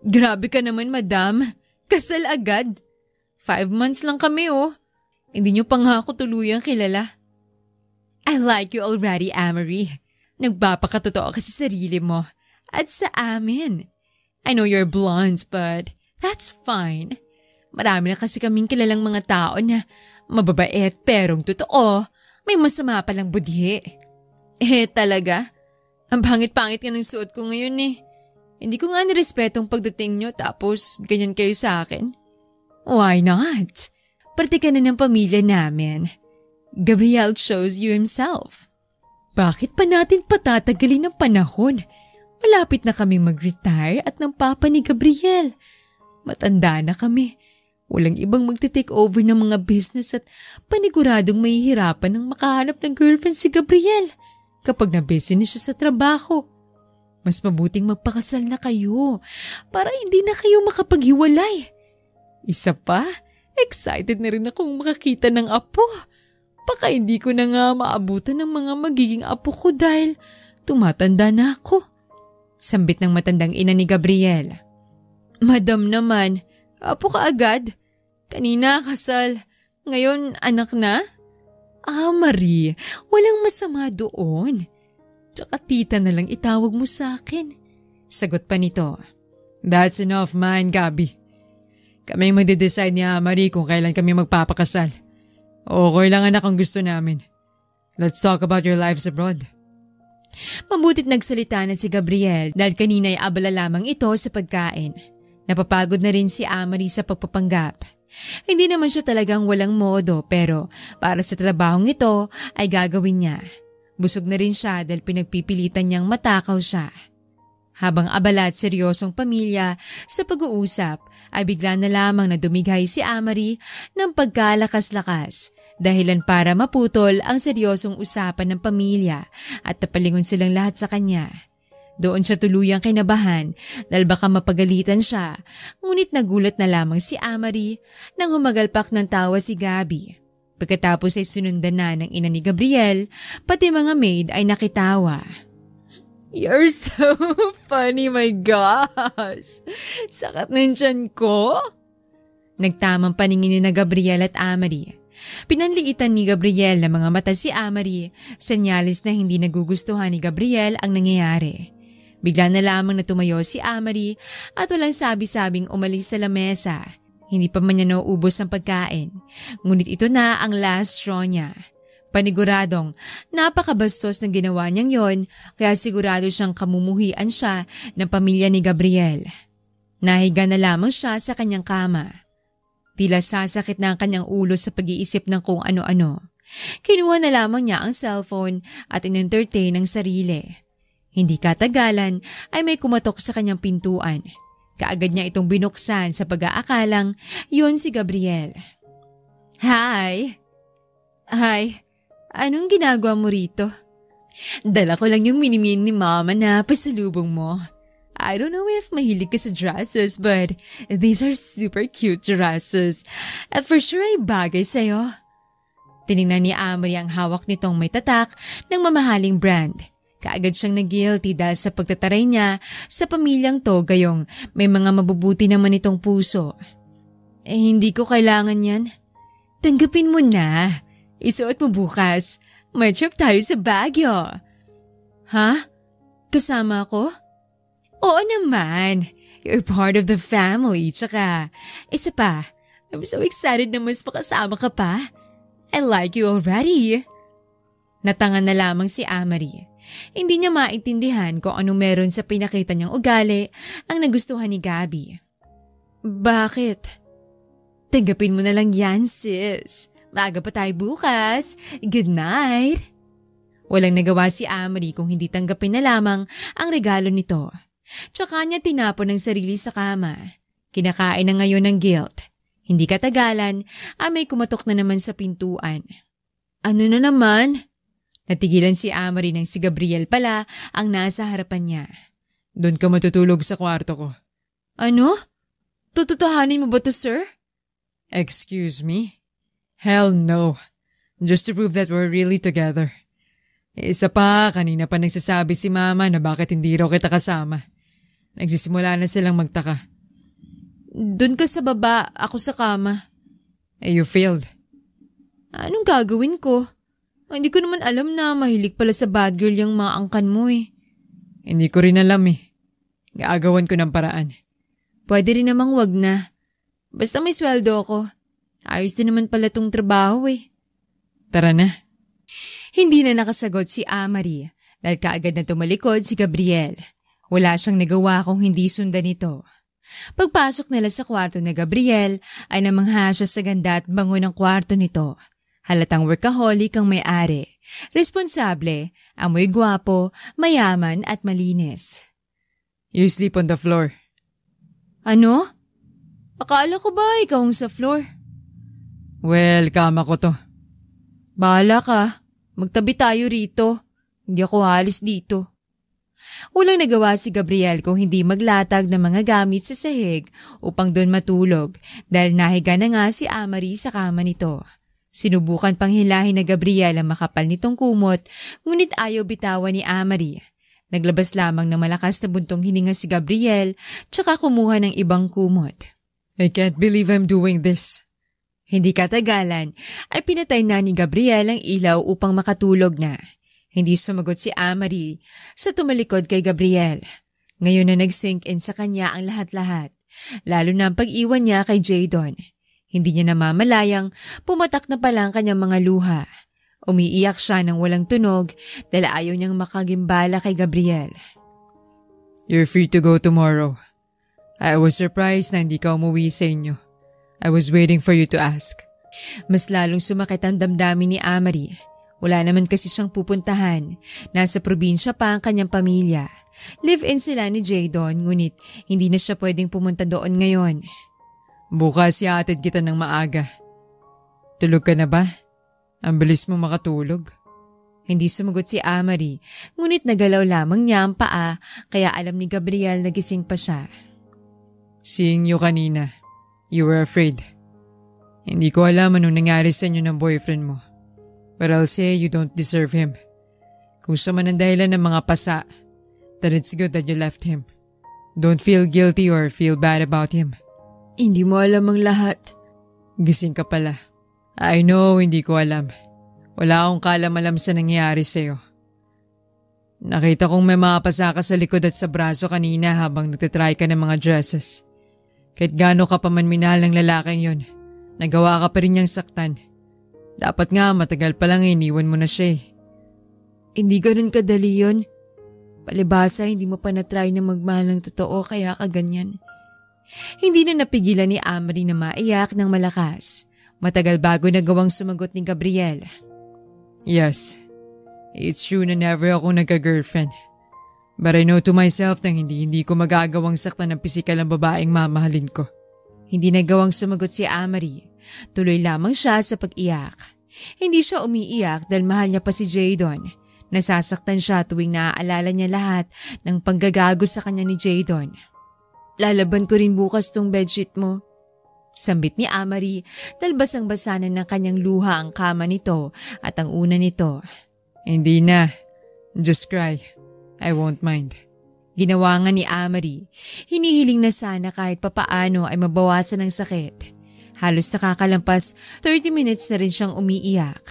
A: Grabe ka naman, madam. Kasal agad. 5 months lang kami Hindi niyo pa nga ako tuluyang kilala. I like you already, Amari. Nagpapakatotoo ka sa sarili mo at sa amin. I know you're blonde but that's fine. Marami na kasi kaming kilalang mga tao na mababait perong totoo, may masama palang budhi. Talaga? Ang pangit-pangit ka ng suot ko ngayon Hindi ko nga nirespeto ang pagdating nyo tapos ganyan kayo sa akin. Why not? Parte ka na ng pamilya namin. Gabriel chose you himself. Bakit pa natin patatagalin ng panahon? Malapit na kaming mag-retire at ng papa ni Gabriel. Matanda na kami. Walang ibang magte-take over ng mga business at paniguradong mahihirapan ng makahanap ng girlfriend si Gabriel kapag na-busy na siya sa trabaho. Mas mabuting magpakasal na kayo para hindi na kayo makapaghiwalay. Isa pa, excited na rin akong makakita ng apo. Baka hindi ko na nga maabutan ng mga magiging apo ko dahil tumatanda na ako. Sambit ng matandang ina ni Gabriel. Madam naman, apo ka agad. Kanina kasal, ngayon anak na? Marie, walang masama doon. Tsaka tita na lang itawag mo sa akin. Sagot pa nito. That's enough man, Gabi. Kami magde-decide ni Marie kung kailan kami magpapakasal. Okay lang anak ang gusto namin. Let's talk about your lives abroad. Mabutit nagsalita na si Gabriel dahil kanina ay abala lamang ito sa pagkain. Napapagod na rin si Amari sa pagpapanggap. Hindi naman siya talagang walang modo pero para sa trabahong ito ay gagawin niya. Busog na rin siya dahil pinagpipilitan niyang matakaw siya. Habang abala at seryosong pamilya sa pag-uusap ay bigla na lamang na dumighay si Amari ng pagkalakas-lakas. Dahilan para maputol ang seryosong usapan ng pamilya at napalingon silang lahat sa kanya. Doon siya tuluyang kinabahan dahil baka mapagalitan siya, ngunit nagulat na lamang si Amari nang humagalpak ng tawa si Gabi. Pagkatapos ay sunundan na ng ina ni Gabriel, pati mga maid ay nakitawa. You're so funny, my gosh! Sakat ng tiyan ko! Nagtamang paningin ni na Gabriel at Amari. Pinanliitan ni Gabriel na mga mata si Amari, senyalis na hindi nagugustuhan ni Gabriel ang nangyayari. Bigla na lamang na tumayo si Amari at walang sabi-sabing umalis sa lamesa. Hindi pa man niya nauubos ang pagkain, ngunit ito na ang last straw niya. Paniguradong napakabastos ng ginawa niyang yon kaya sigurado siyang kamumuhian siya ng pamilya ni Gabriel. Nahiga na lamang siya sa kanyang kama. Tila sasakit na ang kanyang ulo sa pag-iisip ng kung ano-ano. Kinuha na lamang niya ang cellphone at in-entertain ang sarili. Hindi katagalan ay may kumatok sa kanyang pintuan. Kaagad niya itong binuksan sa pag-aakalang yun si Gabriel. Hi! Hi! Anong ginagawa mo rito? Dala ko lang yung minimin ni Mama na pasalubong mo. I don't know if mahilig ka sa dresses but these are super cute dresses at for sure ay bagay sa'yo. Tinignan ni Amari ang hawak nitong may tatak ng mamahaling brand. Kaagad siyang nag-guilty dahil sa pagtataray niya sa pamilyang to gayong may mga mabubuti naman itong puso. Hindi ko kailangan yan. Tanggapin mo na. Isuot mo bukas. May trip tayo sa Baguio. Ha? Kasama ako? Oo naman. You're part of the family. Tsaka, isa pa, I'm so excited na mas makasama ka pa. I like you already. Natangan na lamang si Amari. Hindi niya maintindihan kung ano meron sa pinakita niyang ugali ang nagustuhan ni Gabby. Bakit? Tanggapin mo na lang yan, sis. Maaga pa tayo bukas. Good night. Walang nagawa si Amari kung hindi tanggapin na lamang ang regalo nito. Tsaka niya tinapon ang sarili sa kama. Kinakain na ngayon ng guilt. Hindi katagalan, may kumatok na naman sa pintuan. Ano na naman? Natigilan si Amari nang si Gabriel pala ang nasa harapan niya.
B: Doon ka matutulog sa kwarto ko.
A: Ano? Tututuhanin mo ba to, sir?
B: Excuse me? Hell no. Just to prove that we're really together. Isa pa, kanina pa nagsasabi si Mama na bakit hindi raw kita kasama. Nagsisimula na silang magtaka.
A: Doon ka sa baba, ako sa kama.
B: You failed.
A: Anong gagawin ko? Hindi ko naman alam na mahilig pala sa bad girl yung mga angkan mo eh.
B: Hindi ko rin alam eh. Gaagawan ko ng paraan.
A: Pwede rin namang wag na. Basta may sweldo ako. Ayos din naman pala tong trabaho eh.
B: Tara na.
A: Hindi na nakasagot si Amari dahil kaagad na tumalikod si Gabriel. Wala siyang nagawa kung hindi sundan ito. Pagpasok nila sa kwarto ni Gabriel ay namangha siya sa ganda at bango ng kwarto nito. Halatang workaholic ang may-ari. Responsable, amoy gwapo, mayaman at malinis.
B: You sleep on the floor.
A: Ano? Akala ko ba ikaw ang sa floor?
B: Well, kama ko to.
A: Bahala ka. Magtabi tayo rito. Hindi ako halis dito. Walang nagawa si Gabriel kung hindi maglatag ng mga gamit sa sahig upang doon matulog dahil nahiga na nga si Amari sa kama nito. Sinubukan pang hilahin na Gabriel ang makapal nitong kumot ngunit ayaw bitawan ni Amari. Naglabas lamang ng malakas na buntong hininga si Gabriel tsaka kumuha ng ibang kumot.
B: I can't believe I'm doing this.
A: Hindi katagalan ay pinatay na ni Gabriel ang ilaw upang makatulog na. Hindi sumagot si Amari sa tumalikod kay Gabriel. Ngayon na nag-sink in sa kanya ang lahat-lahat, lalo na ang pag-iwan niya kay Jadon. Hindi niya namamalayang pumatak na pala ang kanyang mga luha. Umiiyak siya ng walang tunog dahil ayaw niyang makagimbala kay Gabriel.
B: You're free to go tomorrow. I was surprised na hindi ka umuwi sa inyo. I was waiting for you to ask.
A: Mas lalong sumakit ang damdamin ni Amari. Wala naman kasi siyang pupuntahan. Nasa probinsya pa ang kanyang pamilya. Live-in sila ni Jadon, ngunit hindi na siya pwedeng pumunta doon ngayon.
B: Bukas ihatid kita ng maaga. Tulog ka na ba? Ang bilis mo makatulog.
A: Hindi sumagot si Amari, ngunit nagalaw lamang niya ang paa kaya alam ni Gabriel na gising pa siya.
B: Seeing you kanina, you were afraid. Hindi ko alam anong nangyari sa inyo ng boyfriend mo. But I'll say you don't deserve him. Kung siya man ang dahilan ng mga pasa, then it's good that you left him. Don't feel guilty or feel bad about him.
A: Hindi mo alam ang lahat.
B: Gising ka pala. I know, hindi ko alam. Wala akong kalam-alam sa nangyayari sa'yo. Nakita kong may mga pasa ka sa likod at sa braso kanina habang nagtitry ka ng mga dresses. Kahit gaano ka pa man minahal ng lalaking yun, nagawa ka pa rin niyang saktan. Dapat nga matagal pa lang iniwan mo na siya eh.
A: Hindi ganun kadali yun. Palibasa hindi mo pa na-try na magmahal ng totoo kaya ka ganyan. Hindi na napigilan ni Amari na maiyak ng malakas. Matagal bago nagawang sumagot ni Gabriel.
B: Yes, it's true na never ako nagka-girlfriend. But I know to myself na hindi ko magagawang saktan ng pisikal ang babaeng mamahalin ko.
A: Hindi nagawang sumagot si Amari. Tuloy lamang siya sa pag-iyak. Hindi siya umiiyak dahil mahal niya pa si Jadon. Nasasaktan siya tuwing naaalala niya lahat ng panggagago sa kanya ni Jadon. Lalaban ko rin bukas tong bedsheet mo. Sambit ni Amari dahil basang-basa na ng kanyang luha ang kama nito at ang una nito.
B: Hindi na. Just cry. I won't mind.
A: Ginawa nga ni Amari. Hinihiling na sana kahit papaano ay mabawasan ang sakit. Halos nakakalampas 30 minutes na rin siyang umiiyak.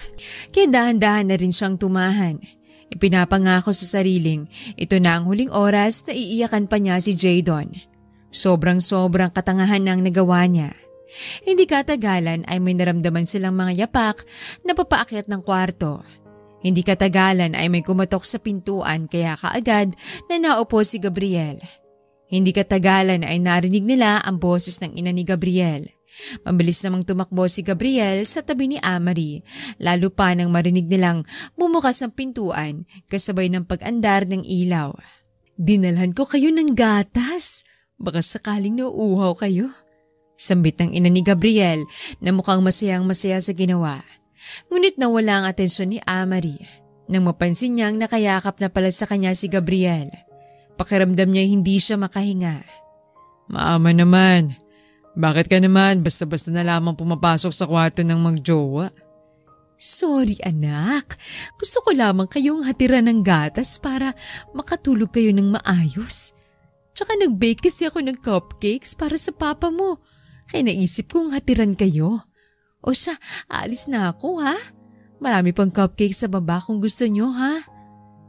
A: Kaya dahan-dahan na rin siyang tumahan. Ipinapangako sa sariling ito na ang huling oras na iiyakan pa niya si Jadon. Sobrang katangahan na ang nagawa niya. Hindi katagalan ay may naramdaman silang mga yapak na papaakyat ng kwarto. Hindi katagalan ay may kumatok sa pintuan kaya kaagad na naupo si Gabriel. Hindi katagalan ay narinig nila ang boses ng ina ni Gabriel. Mabilis namang tumakbo si Gabriel sa tabi ni Amerie, lalo pa nang marinig nilang bumukas ang pintuan kasabay ng pag-andar ng ilaw. "Dinalhan ko kayo ng gatas. Baka sakaling nauuhaw kayo." Sambit ng ina ni Gabriel na mukhang masayang-masaya sa ginawa. Ngunit nawala ang atensyon ni Amerie nang mapansin niyang nakayakap na pala sa kanya si Gabriel. Pakiramdam niya hindi siya makahinga.
B: "Maama naman. Bakit ka naman basta-basta na lamang pumapasok sa kwarto ng magjowa?"
A: "Sorry anak, gusto ko lamang kayong hatiran ng gatas para makatulog kayo ng maayos. Tsaka nag-bake kasi ako ng cupcakes para sa papa mo, kaya naisip kong hatiran kayo. O siya, aalis na ako ha. Marami pang cupcakes sa baba kung gusto nyo ha."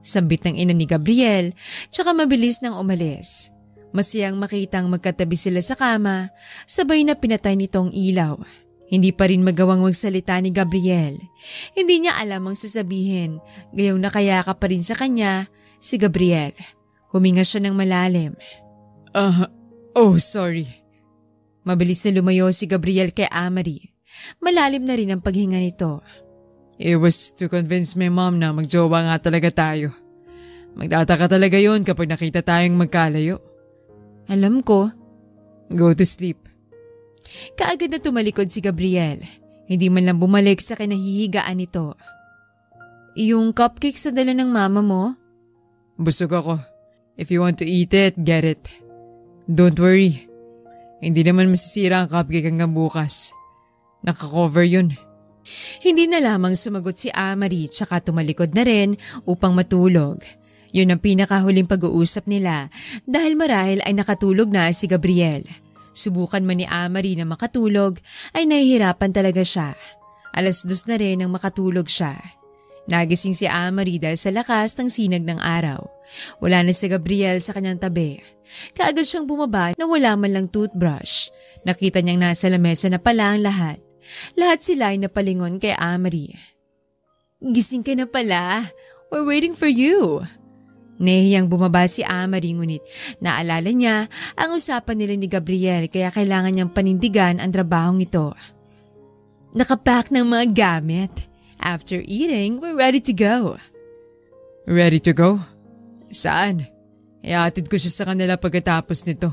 A: Sambit ng ina ni Gabriel, tsaka mabilis nang umalis. Masayang makitang magkatabi sila sa kama, sabay na pinatay nitong ilaw. Hindi pa rin magawang magsalita ni Gabriel. Hindi niya alam ang sasabihin, gayong nakayakap pa rin sa kanya si Gabriel. Huminga siya ng malalim.
B: Sorry."
A: Mabilis na lumayo si Gabriel kay Amerie. Malalim na rin ang paghinga nito.
B: "It was to convince my mom na magjowa nga talaga tayo. Magtataka talaga yon kapag nakita tayong magkalayo."
A: "Alam ko."
B: "Go to sleep."
A: Kaagad na tumalikod si Gabriel. Hindi man lang bumalik sa kinahihigaan nito. "Yung cupcakes sa dala ng mama mo?"
B: "Busog ako. If you want to eat it, get it. Don't worry. Hindi naman masisira ang cupcake hanggang bukas. Nakakover yun."
A: Hindi na lamang sumagot si Amerie tsaka tumalikod na rin upang matulog. Yun ang pinakahuling pag-uusap nila dahil marahil ay nakatulog na si Gabriel. Subukan man ni Amerie na makatulog ay nahihirapan talaga siya. 2:00 na rin nang makatulog siya. Nagising si Amerie dahil sa lakas ng sinag ng araw. Wala na si Gabriel sa kanyang tabi. Kaagad siyang bumaba na wala man lang toothbrush. Nakita niyang nasa lamesa na pala ang lahat. Lahat sila ay napalingon kay Amerie. "Gising ka na pala. We're waiting for you." Nahihiyang bumaba si Amerie ngunit naalala niya ang usapan nila ni Gabriel kaya kailangan niyang panindigan ang trabahong ito. "Nakapack ng mga gamit. After eating, we're ready to go."
B: "Ready to go? Saan? Iatid ko siya sa kanila pagkatapos nito."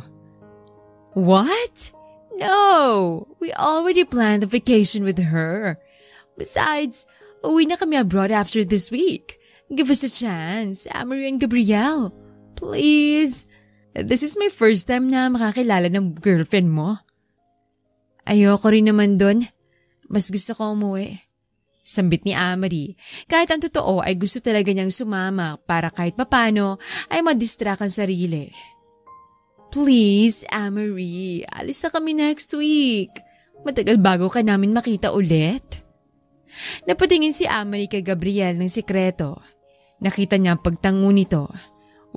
A: "What? No! We already planned the vacation with her. Besides, uwi na kami abroad after this week. Give us a chance, Amerie and Gabriel. Please. This is my first time na makakilala ng girlfriend mo." "Ayoko rin naman dun. Mas gusto ko umuwi." Sambit ni Amerie. Kahit ang totoo ay gusto talaga niyang sumama para kahit papano ay madistract ang sarili. "Please, Amerie. Alis na kami next week. Matagal bago ka namin makita ulit." Napatingin si Amerie kay Gabriel ng sikreto. Nakita niya ang pagtango nito.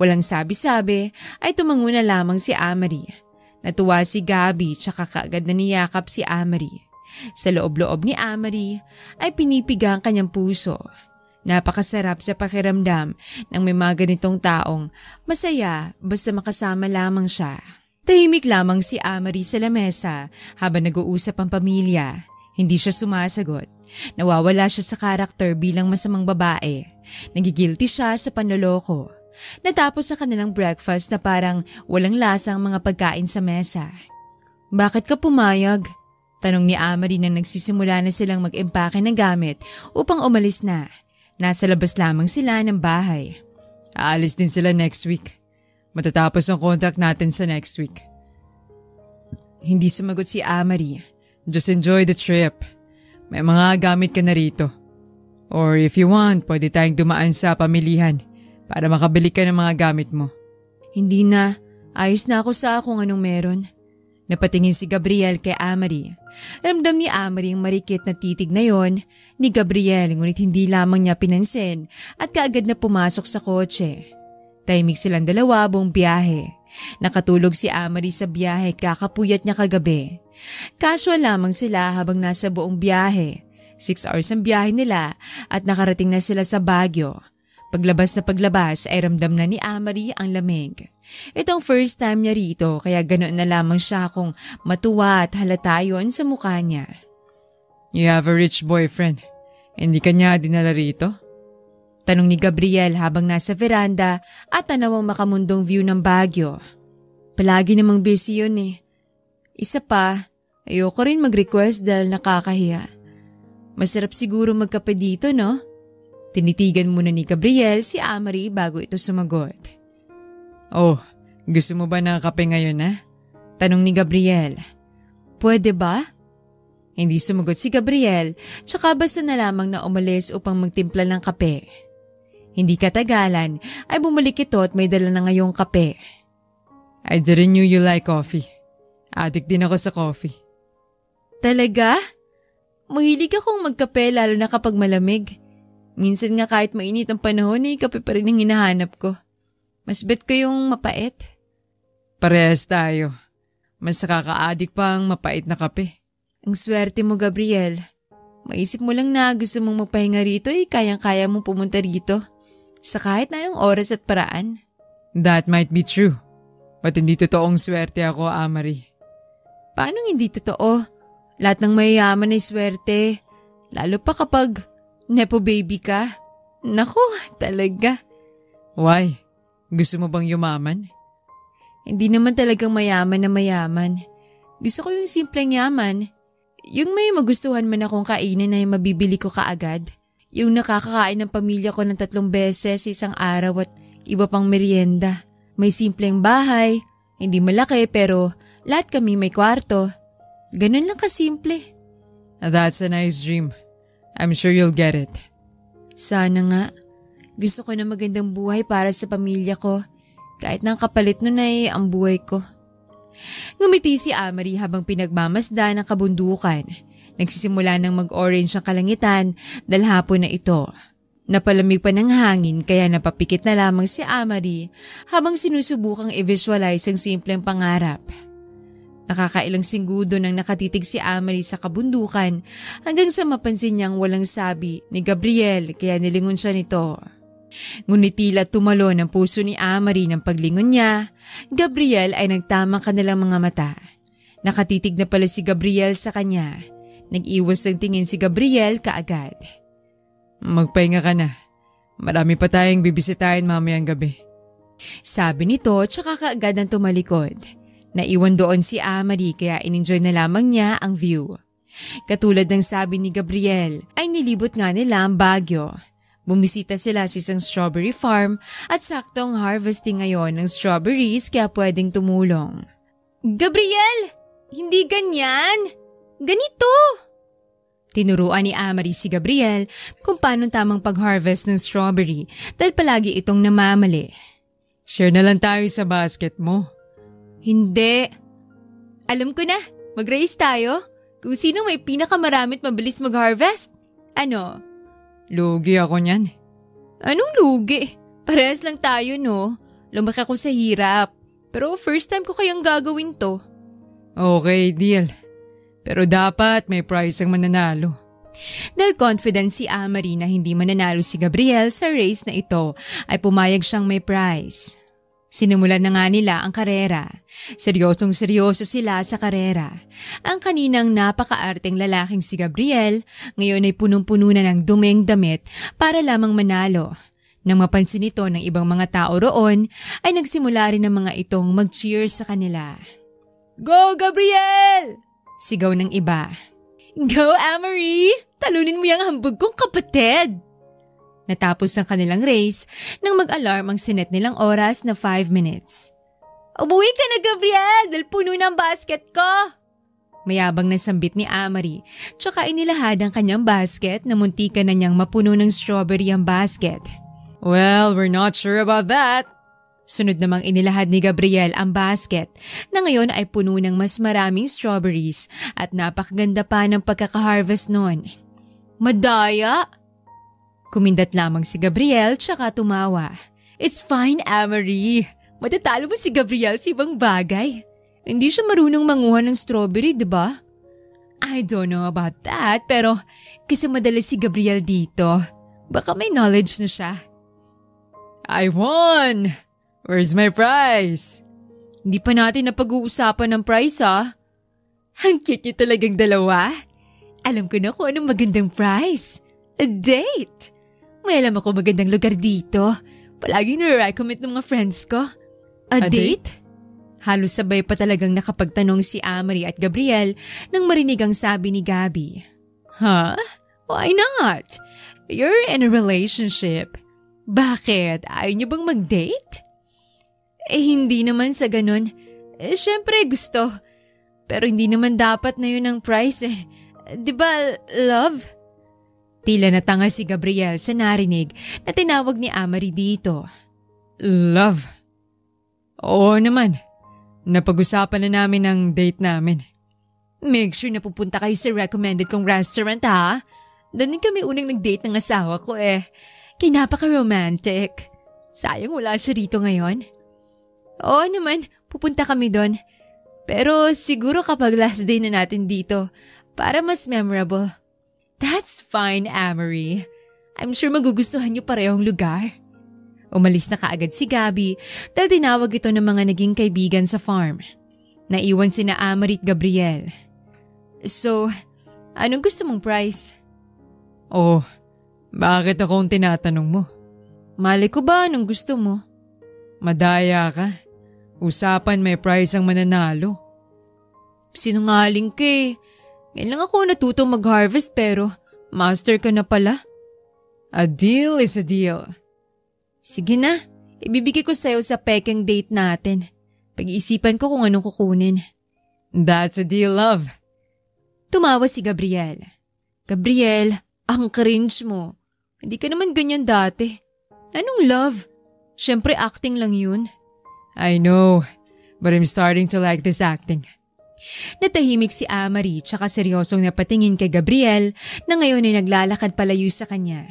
A: Walang sabi-sabi ay tumango na lamang si Amerie. Natuwa si Gabi tsaka kaagad na niyakap si Amerie. Sa loob-loob ni Amerie ay pinipiga ang kanyang puso. Napakasarap sa pakiramdam ng may mga ganitong taong masaya basta makasama lamang siya. Tahimik lamang si Amerie sa lamesa habang nag-uusap ang pamilya. Hindi siya sumasagot. Nawawala siya sa karakter bilang masamang babae. Nagigilty siya sa panloloko. Natapos sa kanilang breakfast na parang walang lasa ang mga pagkain sa mesa. "Bakit ka pumayag?" Tanong ni Amerie nang nagsisimula na silang mag-empake ng gamit upang umalis na. Nasa labas lamang sila ng bahay.
B: "Aalis din sila next week. Matatapos ang contract natin sa next week."
A: Hindi sumagot si Amerie.
B: "Just enjoy the trip. May mga gamit ka na rito. Or if you want, pwede tayong dumaan sa pamilihan para makabili ka ng mga gamit mo."
A: "Hindi na. Ayos na ako sa kung anong meron." Napatingin si Gabriel kay Amari. Ramdam ni Amari ang marikit na titig na yon ni Gabriel, ngunit hindi lamang niya pinansin at kaagad na pumasok sa kotse. Tahimik silang dalawa buong biyahe. Nakatulog si Amari sa biyahe, kakapuyat niya kagabi. Casual lamang sila habang nasa buong biyahe. 6 hours ang biyahe nila at nakarating na sila sa Baguio. Paglabas na paglabas ay ramdam na ni Amari ang lamig. Itong first time niya rito kaya ganoon na lamang siya kung matuwa at halata yon sa mukha niya.
B: You have a rich boyfriend. Hindi ka niya dinala rito?
A: Tanong ni Gabriel habang nasa veranda at tanawang makamundong view ng Baguio. Palagi namang busy yun eh. Isa pa, ayoko rin mag-request dahil nakakahiya. Masarap siguro magkape dito, no? Tinitigan muna ni Gabriel si Amari bago ito sumagot.
B: Oh, gusto mo ba ng kape ngayon na?
A: Tanong ni Gabriel. Pwede ba? Hindi sumagot si Gabriel, tsaka basta na lamang na umalis upang magtimpla ng kape. Hindi katagalan ay bumalik ito at may dala na ngayong kape.
B: I didn't know you like coffee. Addict din ako sa coffee.
A: Talaga? Mahilig akong magkape lalo na kapag malamig. Minsan nga kahit mainit ang panahon ay kape pa rin ang hinahanap ko. Mas bet ko yung mapait.
B: Parehas tayo. Mas nakaka-addict pa ang mapait na kape.
A: Ang swerte mo, Gabriel. Maisip mo lang na gusto mong magpahinga rito ay kayang-kaya mong pumunta rito. Sa kahit na anong oras at paraan.
B: That might be true. But hindi totoong swerte ako, Amari.
A: Paano hindi totoo? Lahat ng mayayaman ay swerte. Lalo pa kapag nepo baby ka. Naku, talaga.
B: Why? Gusto mo bang yumaman?
A: Hindi naman talagang mayaman na mayaman. Gusto ko yung simpleng yaman. Yung may magustuhan man akong kainin na yung mabibili ko kaagad. Yung nakakakain ng pamilya ko ng 3 beses sa isang araw at iba pang merienda. May simpleng bahay, hindi malaki pero lahat kami may kwarto. Ganun lang kasimple.
B: That's a nice dream. I'm sure you'll get it.
A: Sana nga. Gusto ko na magandang buhay para sa pamilya ko. Kahit nang kapalit nun ay ang buhay ko. Ngumiti si Amari habang pinagmamasdan ang kabundukan. Nagsisimula ng mag-orange ang kalangitan dahil hapon na ito. Napalamig pa ng hangin kaya napapikit na lamang si Amari habang sinusubukang i-visualize ang simpleng pangarap. Nakakailang singgudo nang nakatitig si Amari sa kabundukan hanggang sa mapansin niyang walang sabi ni Gabriel kaya nilingon siya nito. Ngunit tila tumalon ang puso ni Amari ng paglingon niya. Gabriel ay nagtamang kanilang mga mata. Nakatitig na pala si Gabriel sa kanya. Nag-iwas ng tingin si Gabriel kaagad.
B: Magpahinga ka na. Marami pa tayong bibisitahin mamayang gabi.
A: Sabi nito tsaka kaagad ang tumalikod. Naiwan doon si Amari kaya in-enjoy na lamang niya ang view. Katulad ng sabi ni Gabriel ay nilibot nga nila ang Baguio. Bumisita sila sa isang strawberry farm at saktong harvesting ngayon ng strawberries kaya pwedeng tumulong. Gabriel! Hindi ganyan! Ganito! Tinuruan ni Amari si Gabriel kung paano tamang pag-harvest ng strawberry dahil palagi itong namamali.
B: Share na lang tayo sa basket mo.
A: Hindi. Alam ko na, mag-race tayo. Kung sino may pinakamaramit mabilis mag-harvest. Ano?
B: Lugi ako niyan.
A: Anong lugi? Parehas lang tayo, no? Lumaki ako sa hirap. Pero first time ko kayang gagawin to.
B: Okay, deal. Pero dapat may prize ang mananalo.
A: Dahil confident si Amari na hindi mananalo si Gabriel sa race na ito, ay pumayag siyang may prize. Sinimulan na nga nila ang karera. Seryosong-seryoso sila sa karera. Ang kaninang napakaarteng lalaking si Gabriel, ngayon ay punong-puno na ng duming damit para lamang manalo. Nang mapansin ito ng ibang mga tao roon, ay nagsimula rin ng mga itong mag-cheers sa kanila. Go, Gabriel! Sigaw ng iba. Go, Amari! Talunin mo yung hambog kong kapatid! Natapos ang kanilang race nang mag-alarm ang sinet nilang oras na 5 minutes. Umuwi ka na, Gabriel, dahil puno ng basket ko! Mayabang na sambit ni Amari, tsaka inilahad ang kanyang basket na muntikan na niyang mapuno ng strawberry ang basket.
B: Well, we're not sure about that.
A: Sunod namang inilahad ni Gabriel ang basket na ngayon ay puno ng mas maraming strawberries at napakaganda pa ng pagkakaharvest noon. Madaya! Kumindat lamang si Gabriel tsaka tumawa. It's fine, Amory. Matatalo mo si Gabriel sa ibang bagay. Hindi siya marunong manguha ng strawberry, diba? I don't know about that, pero kasi madalas si Gabriel dito, baka may knowledge na siya.
B: I won! Where's my prize?
A: Hindi pa natin napag-uusapan ng prize, ah. Ang cute niyo talagang dalawa. Alam ko na kung anong magandang prize. A date! May alam ako magandang lugar dito. Palaging nare-recommend ng mga friends ko. A date? Halos sabay pa talagang nakapagtanong si Amory at Gabriel nang marinig ang sabi ni Gabby. Huh? Why not? You're in a relationship. Bakit? Ayaw niyo bang mag-date? Hindi naman sa ganun. Syempre gusto. Pero hindi naman dapat na yun ang price eh. Diba, love? Tila natanga si Gabriel sa narinig na tinawag ni Amory dito.
B: Love? Oo naman. Napag-usapan na namin ang date namin.
A: Make sure na pupunta kayo sa recommended kong restaurant ha. Doon din kami unang nag-date ng asawa ko eh. Kaya napaka-romantic. Sayang wala siya rito ngayon. Oo naman, pupunta kami doon. Pero siguro kapag last day na natin dito para mas memorable. That's fine, Amory. I'm sure magugustuhan niyo parehong lugar. Umalis na kaagad si Gabby dahil tinawag ito ng mga naging kaibigan sa farm. Naiwan sina Amory at Gabriel. So, anong gusto mong price?
B: Oh, bakit ako ang tinatanong mo?
A: Malay ko ba anong gusto mo?
B: Madaya ka. Usapan may prize ang mananalo.
A: Sinungaling ka eh. Ngayon lang ako natutong mag-harvest pero master ka na pala.
B: A deal is a deal.
A: Sige na, ibibigay ko sa'yo sa pekeng date natin. Pag-iisipan ko kung anong kukunin.
B: That's a deal, love.
A: Tumawa si Gabriel. Gabriel, ang cringe mo. Hindi ka naman ganyan dati. Anong love? Siyempre acting lang yun.
B: I know, but I'm starting to like this acting.
A: Natahimik si Amory tsaka seryosong napatingin kay Gabriel na ngayon ay naglalakad palayo sa kanya.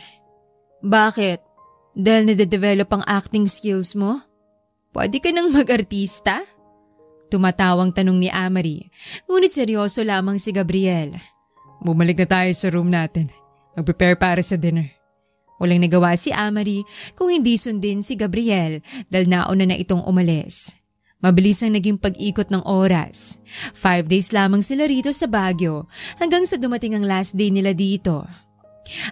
A: Bakit? Dahil nade-develop ang acting skills mo? Pwede ka nang mag-artista? Tumatawang tanong ni Amory, ngunit seryoso lamang si Gabriel.
B: Bumalik na tayo sa room natin. Mag-prepare para sa dinner.
A: Walang nagawa si Amory kung hindi sundin si Gabriel dahil nauna na itong umalis. Mabilis ang naging pag-ikot ng oras. 5 days lamang sila rito sa Baguio hanggang sa dumating ang last day nila dito.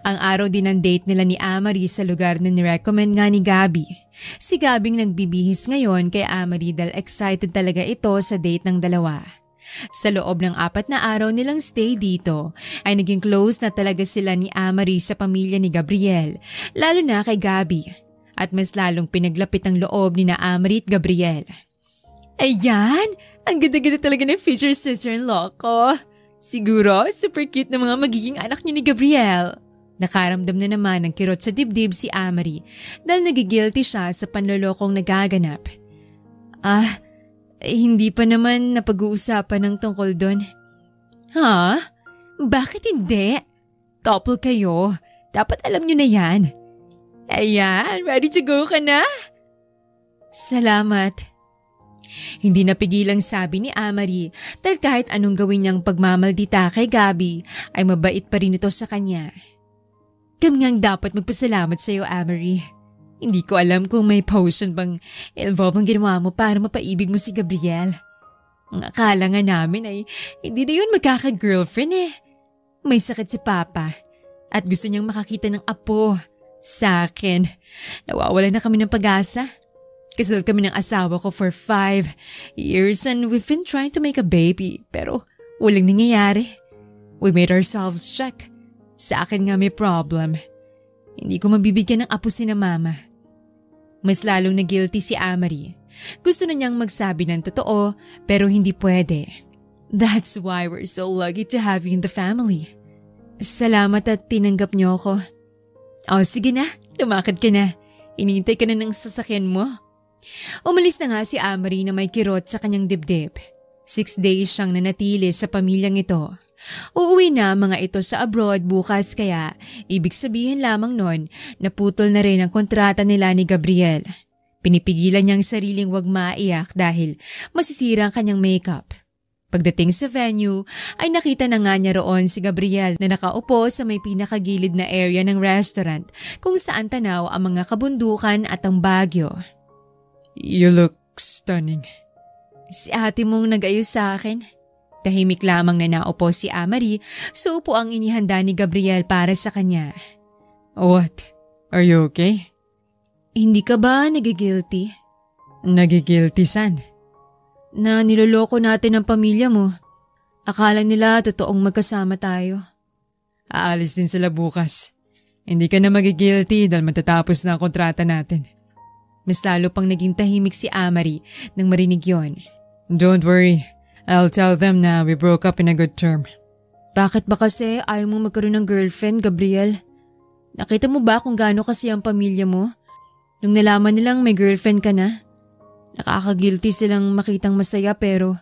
A: Ang araw din ng date nila ni Amory sa lugar na nirecommend nga ni Gabby. Si Gabing nagbibihis ngayon kay Amory dahil excited talaga ito sa date ng dalawa. Sa loob ng 4 na araw nilang stay dito ay naging close na talaga sila ni Amory sa pamilya ni Gabriel, lalo na kay Gabby. At mas lalong pinaglapit ang loob ni na Amory at Gabriel. Ayan! Ang ganda-ganda talaga ng future sister-in-law ko. Siguro, super cute na mga magiging anak niyo ni Gabriel. Nakaramdam na naman ng kirot sa dibdib si Amory dahil nagigilty siya sa panlolokong nagaganap. Hindi pa naman napag-uusapan ng tungkol doon. Ha? Bakit hindi? Couple kayo. Dapat alam niyo na yan. Ayan, ready to go ka na? Salamat. Hindi napigilang sabi ni Amory dahil kahit anong gawin niyang pagmamaldita kay Gabby ay mabait pa rin ito sa kanya. Kami ngang dapat magpasalamat sa iyo, Amory. Hindi ko alam kung may potion bang involve ang ginawa mo para mapaibig mo si Gabriel. Ang akala nga namin ay hindi na yun magkaka-girlfriend eh. May sakit si Papa at gusto niyang makakita ng apo. Sa akin, nawawala na kami ng pag-asa. Kasal kami ng asawa ko for 5 years and we've been trying to make a baby pero walang nangyayari. We made ourselves check. Sa akin nga may problem. Hindi ko mabibigyan ng apo si na mama. Mas lalong na guilty si Amory. Gusto na niyang magsabi ng totoo pero hindi pwede. That's why we're so lucky to have you in the family. Salamat at tinanggap niyo ako. Oh, sige na. Lumakad ka na. Inintay ka na ng sasakyan mo. Umalis na nga si Amory na may kirot sa kanyang dibdib. 6 days siyang nanatili sa pamilyang ito. Uuwi na mga ito sa abroad bukas kaya ibig sabihin lamang nun na putol na rin ang kontrata nila ni Gabriel. Pinipigilan niyang sariling wag maiyak dahil masisira ang kanyang makeup. Pagdating sa venue ay nakita na nga niya roon si Gabriel na nakaupo sa may pinakagilid na area ng restaurant kung saan tanaw ang mga kabundukan at ang Baguio.
B: You look stunning.
A: Si ate mong nag-ayos sa akin. Tahimik lamang na naupo si Amory sa upo ang inihanda ni Gabriel para sa kanya.
B: What? Are you okay?
A: Hindi ka ba nagigilty?
B: Nagigilty san?
A: Na niloloko natin ang pamilya mo. Akala nila totoong magkasama tayo.
B: Aalis din sila bukas. Hindi ka na magigilty dahil matatapos na ang kontrata natin.
A: Mas lalo pang naging tahimik si Amory nang marinig yon.
B: Don't worry. I'll tell them na we broke up in a good term.
A: Bakit ba kasi ayaw mo magkaroon ng girlfriend, Gabriel? Nakita mo ba kung gaano kasi ang pamilya mo? Nung nalaman nilang may girlfriend ka na, nakaka-guilty silang makitang masaya pero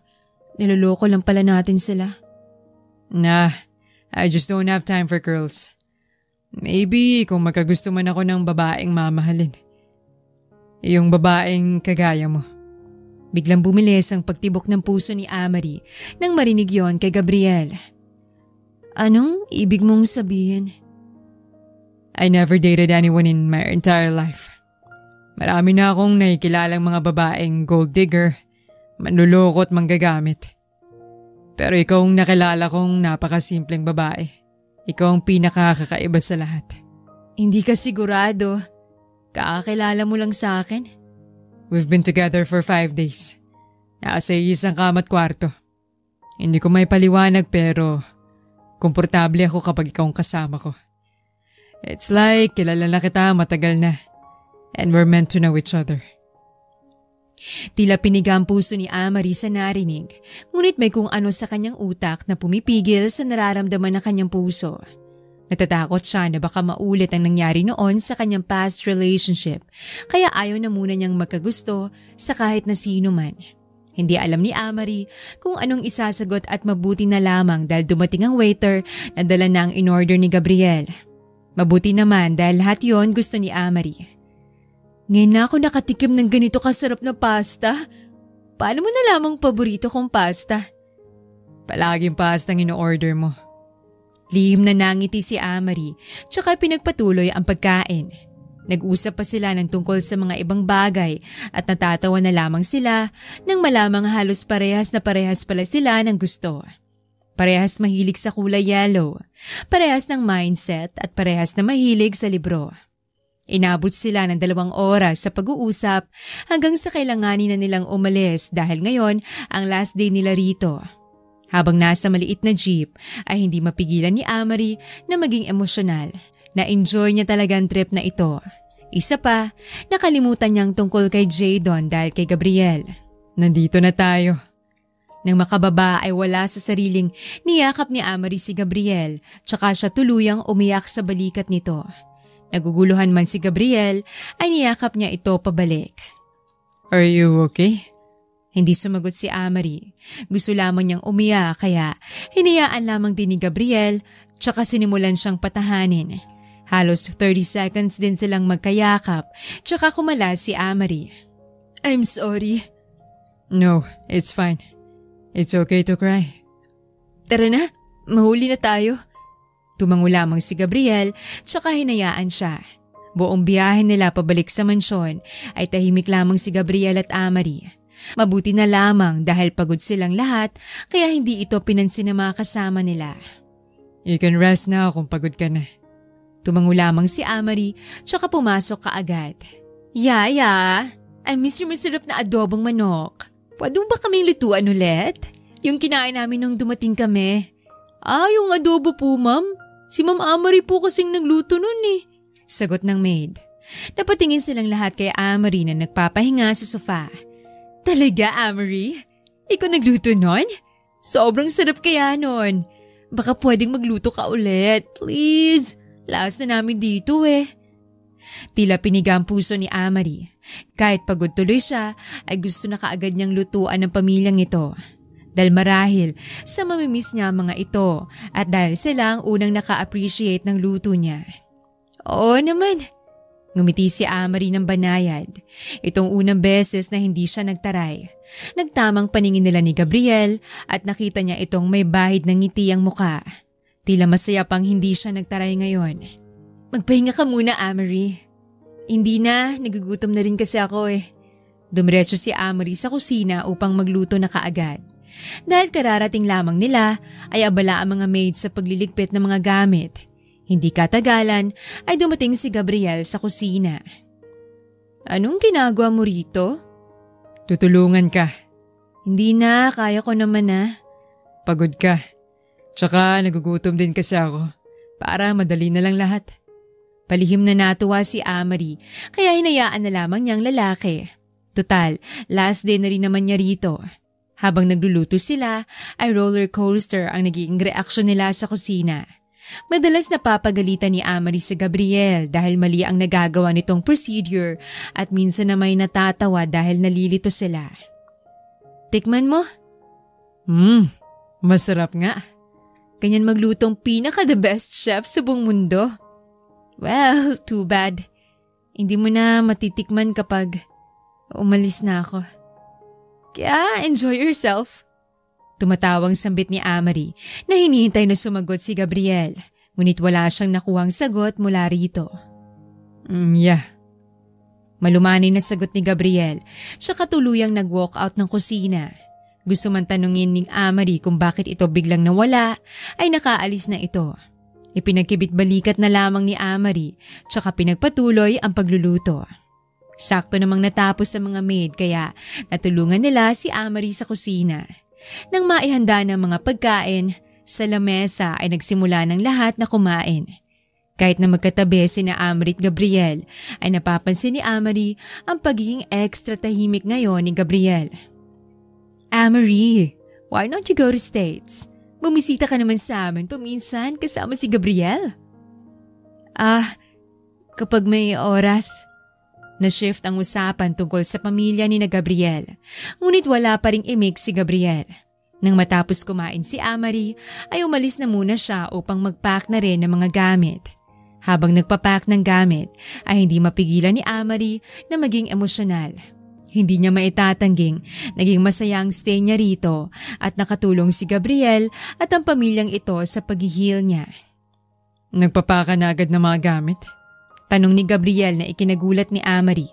A: niloloko lang pala natin sila.
B: Nah, I just don't have time for girls. Maybe kung magkagusto man ako ng babaeng mamahalin. Yung babaeng kagaya mo.
A: Biglang bumilis ang pagtibok ng puso ni Amory nang marinig yon kay Gabriel. Anong ibig mong sabihin?
B: I never dated anyone in my entire life. Marami na akong nakikilalang mga babaeng gold digger, manluloko at manggagamit. Pero ikaw ang nakilala kong napakasimpleng babae. Ikaw ang pinakakakaiba sa lahat.
A: Hindi ka sigurado. Kakakilala mo lang sa akin?
B: We've been together for 5 days. Nasa isang kama't kwarto. Hindi ko may paliwanag pero komportable ako kapag ikaw ang kasama ko. It's like kilala na kita matagal na and we're meant to know each other.
A: Tila piniga ang puso ni Amory sa narinig, ngunit may kung ano sa kanyang utak na pumipigil sa nararamdaman ng kanyang puso. Natatakot siya na baka maulit ang nangyari noon sa kanyang past relationship kaya ayaw na muna niyang magkagusto sa kahit na sino man. Hindi alam ni Amory kung anong isasagot at mabuti na lamang dahil dumating ang waiter na dala na ang in-order ni Gabriel. Mabuti naman dahil lahat yon gusto ni Amory. Ngayon na ako nakatikim ng ganito kasarap na pasta. Paano mo nalamang paborito kong pasta?
B: Palaging pasta ang in-order mo.
A: Lihim na nangiti si Amory, tsaka pinagpatuloy ang pagkain. Nag-usap pa sila ng tungkol sa mga ibang bagay at natatawa na lamang sila nang malamang halos parehas na parehas pala sila ng gusto. Parehas mahilig sa kulay yellow, parehas ng mindset at parehas na mahilig sa libro. Inabot sila ng 2 oras sa pag-uusap hanggang sa kailanganin na nilang umalis dahil ngayon ang last day nila rito. Habang nasa maliit na jeep ay hindi mapigilan ni Amory na maging emosyonal. Na-enjoy niya talaga ang trip na ito. Isa pa, nakalimutan niyang tungkol kay Jadon dahil kay Gabriel.
B: Nandito na tayo.
A: Nang makababa ay wala sa sariling niyakap ni Amory si Gabriel tsaka siya tuluyang umiyak sa balikat nito. Naguguluhan man si Gabriel ay niyakap niya ito pabalik.
B: Are you okay?
A: Hindi sumagot si Amory. Gusto lamang niyang umiyak kaya hinayaan lamang din ni Gabriel tsaka sinimulan siyang patahanin. Halos 30 seconds din silang magkayakap tsaka kumala si Amory. I'm sorry.
B: No, it's fine. It's okay to cry.
A: Tara na, mahuli na tayo. Tumango lamang si Gabriel tsaka hinayaan siya. Buong biyahe nila pabalik sa mansyon ay tahimik lamang si Gabriel at Amory. Mabuti na lamang dahil pagod silang lahat kaya hindi ito pinansin ng mga kasama nila.
B: You can rest now kung pagod ka na.
A: Tumango lamang si Amory tsaka pumasok kaagad. Yaya, I miss your masarap na adobong manok. Pwede ba kaming lutuan ulit? Yung kinain namin nung dumating kami. Yung adobo po ma'am. Si Ma'am Amory po kasing nagluto nun eh. Sagot ng maid. Napatingin silang lahat kay Amory na nagpapahinga sa sofa. Talaga, Amory? Ikaw nagluto nun? Sobrang sarap kaya nun. Baka pwedeng magluto ka ulit, please. Last na namin dito eh. Tila piniga ang puso ni Amari. Kahit pagod tuloy siya, ay gusto na kaagad niyang lutuan ng pamilyang ito. Dahil marahil sa mamimiss niya ang mga ito at dahil sila ang unang naka-appreciate ng luto niya. Oo naman. Ngumiti si Amari ng banayad. Itong unang beses na hindi siya nagtaray. Nagtamang paningin nila ni Gabriel at nakita niya itong may bahid ng ngiti ang muka. Tila masaya pang hindi siya nagtaray ngayon. Magpahinga ka muna, Amari. Hindi na, nagugutom na rin kasi ako eh. Dumiretso si Amari sa kusina upang magluto na kaagad. Dahil kararating lamang nila ay abala ang mga maids sa pagliligpit ng mga gamit. Hindi katagalan ay dumating si Gabriel sa kusina. Anong ginagawa mo rito?
B: Tutulungan ka.
A: Hindi na, kaya ko naman na.
B: Pagod ka. Tsaka nagugutom din kasi ako. Para madali na lang lahat.
A: Palihim na natuwa si Amari kaya hinayaan na lamang niyang lalaki. Total, last day na rin naman niya rito. Habang nagluluto sila ay roller coaster ang naging reaksyon nila sa kusina. Madalas napapagalitan ni Amari si Gabriel dahil mali ang nagagawa nitong procedure at minsan na may natatawa dahil nalilito sila. Tikman mo?
B: Masarap nga.
A: Ganyan maglutong pinaka-the best chef sa buong mundo. Well, too bad. Hindi mo na matitikman kapag umalis na ako. Kaya enjoy yourself. Tumatawang sambit ni Amari na hinihintay na sumagot si Gabriel. Ngunit wala siyang nakuhang sagot mula rito.
B: Yeah.
A: Malumanay na sagot ni Gabriel. Siya katuluyang nag-walk out ng kusina. Gusto man tanungin ni Amari kung bakit ito biglang nawala ay nakaalis na ito. Ipinagkibit-balikat na lamang ni Amari tsaka pinagpatuloy ang pagluluto. Sakto namang natapos sa mga maid kaya natulungan nila si Amari sa kusina. Nang maihanda ng mga pagkain, sa lamesa ay nagsimula ng lahat na kumain. Kahit na magkatabi sina Amari at Gabriel ay napapansin ni Amari ang pagiging extra tahimik ngayon ni Gabriel. Amari, why don't you go to States? Bumisita ka naman sa amin paminsan kasama si Gabriel. Kapag may oras. Na-shift ang usapan tungkol sa pamilya ni na Gabriel. Ngunit wala pa ring imik si Gabriel. Nang matapos kumain si Amari ay umalis na muna siya upang mag-pack na rin ng mga gamit. Habang nagpapack ng gamit ay hindi mapigilan ni Amari na maging emosyonal. Hindi niya maitatangging naging masaya ang stay niya rito at nakatulong si Gabriel at ang pamilyang ito sa pag-heal niya.
B: Nagpapaka na agad ng mga gamit?
A: Tanong ni Gabriel na ikinagulat ni Amari.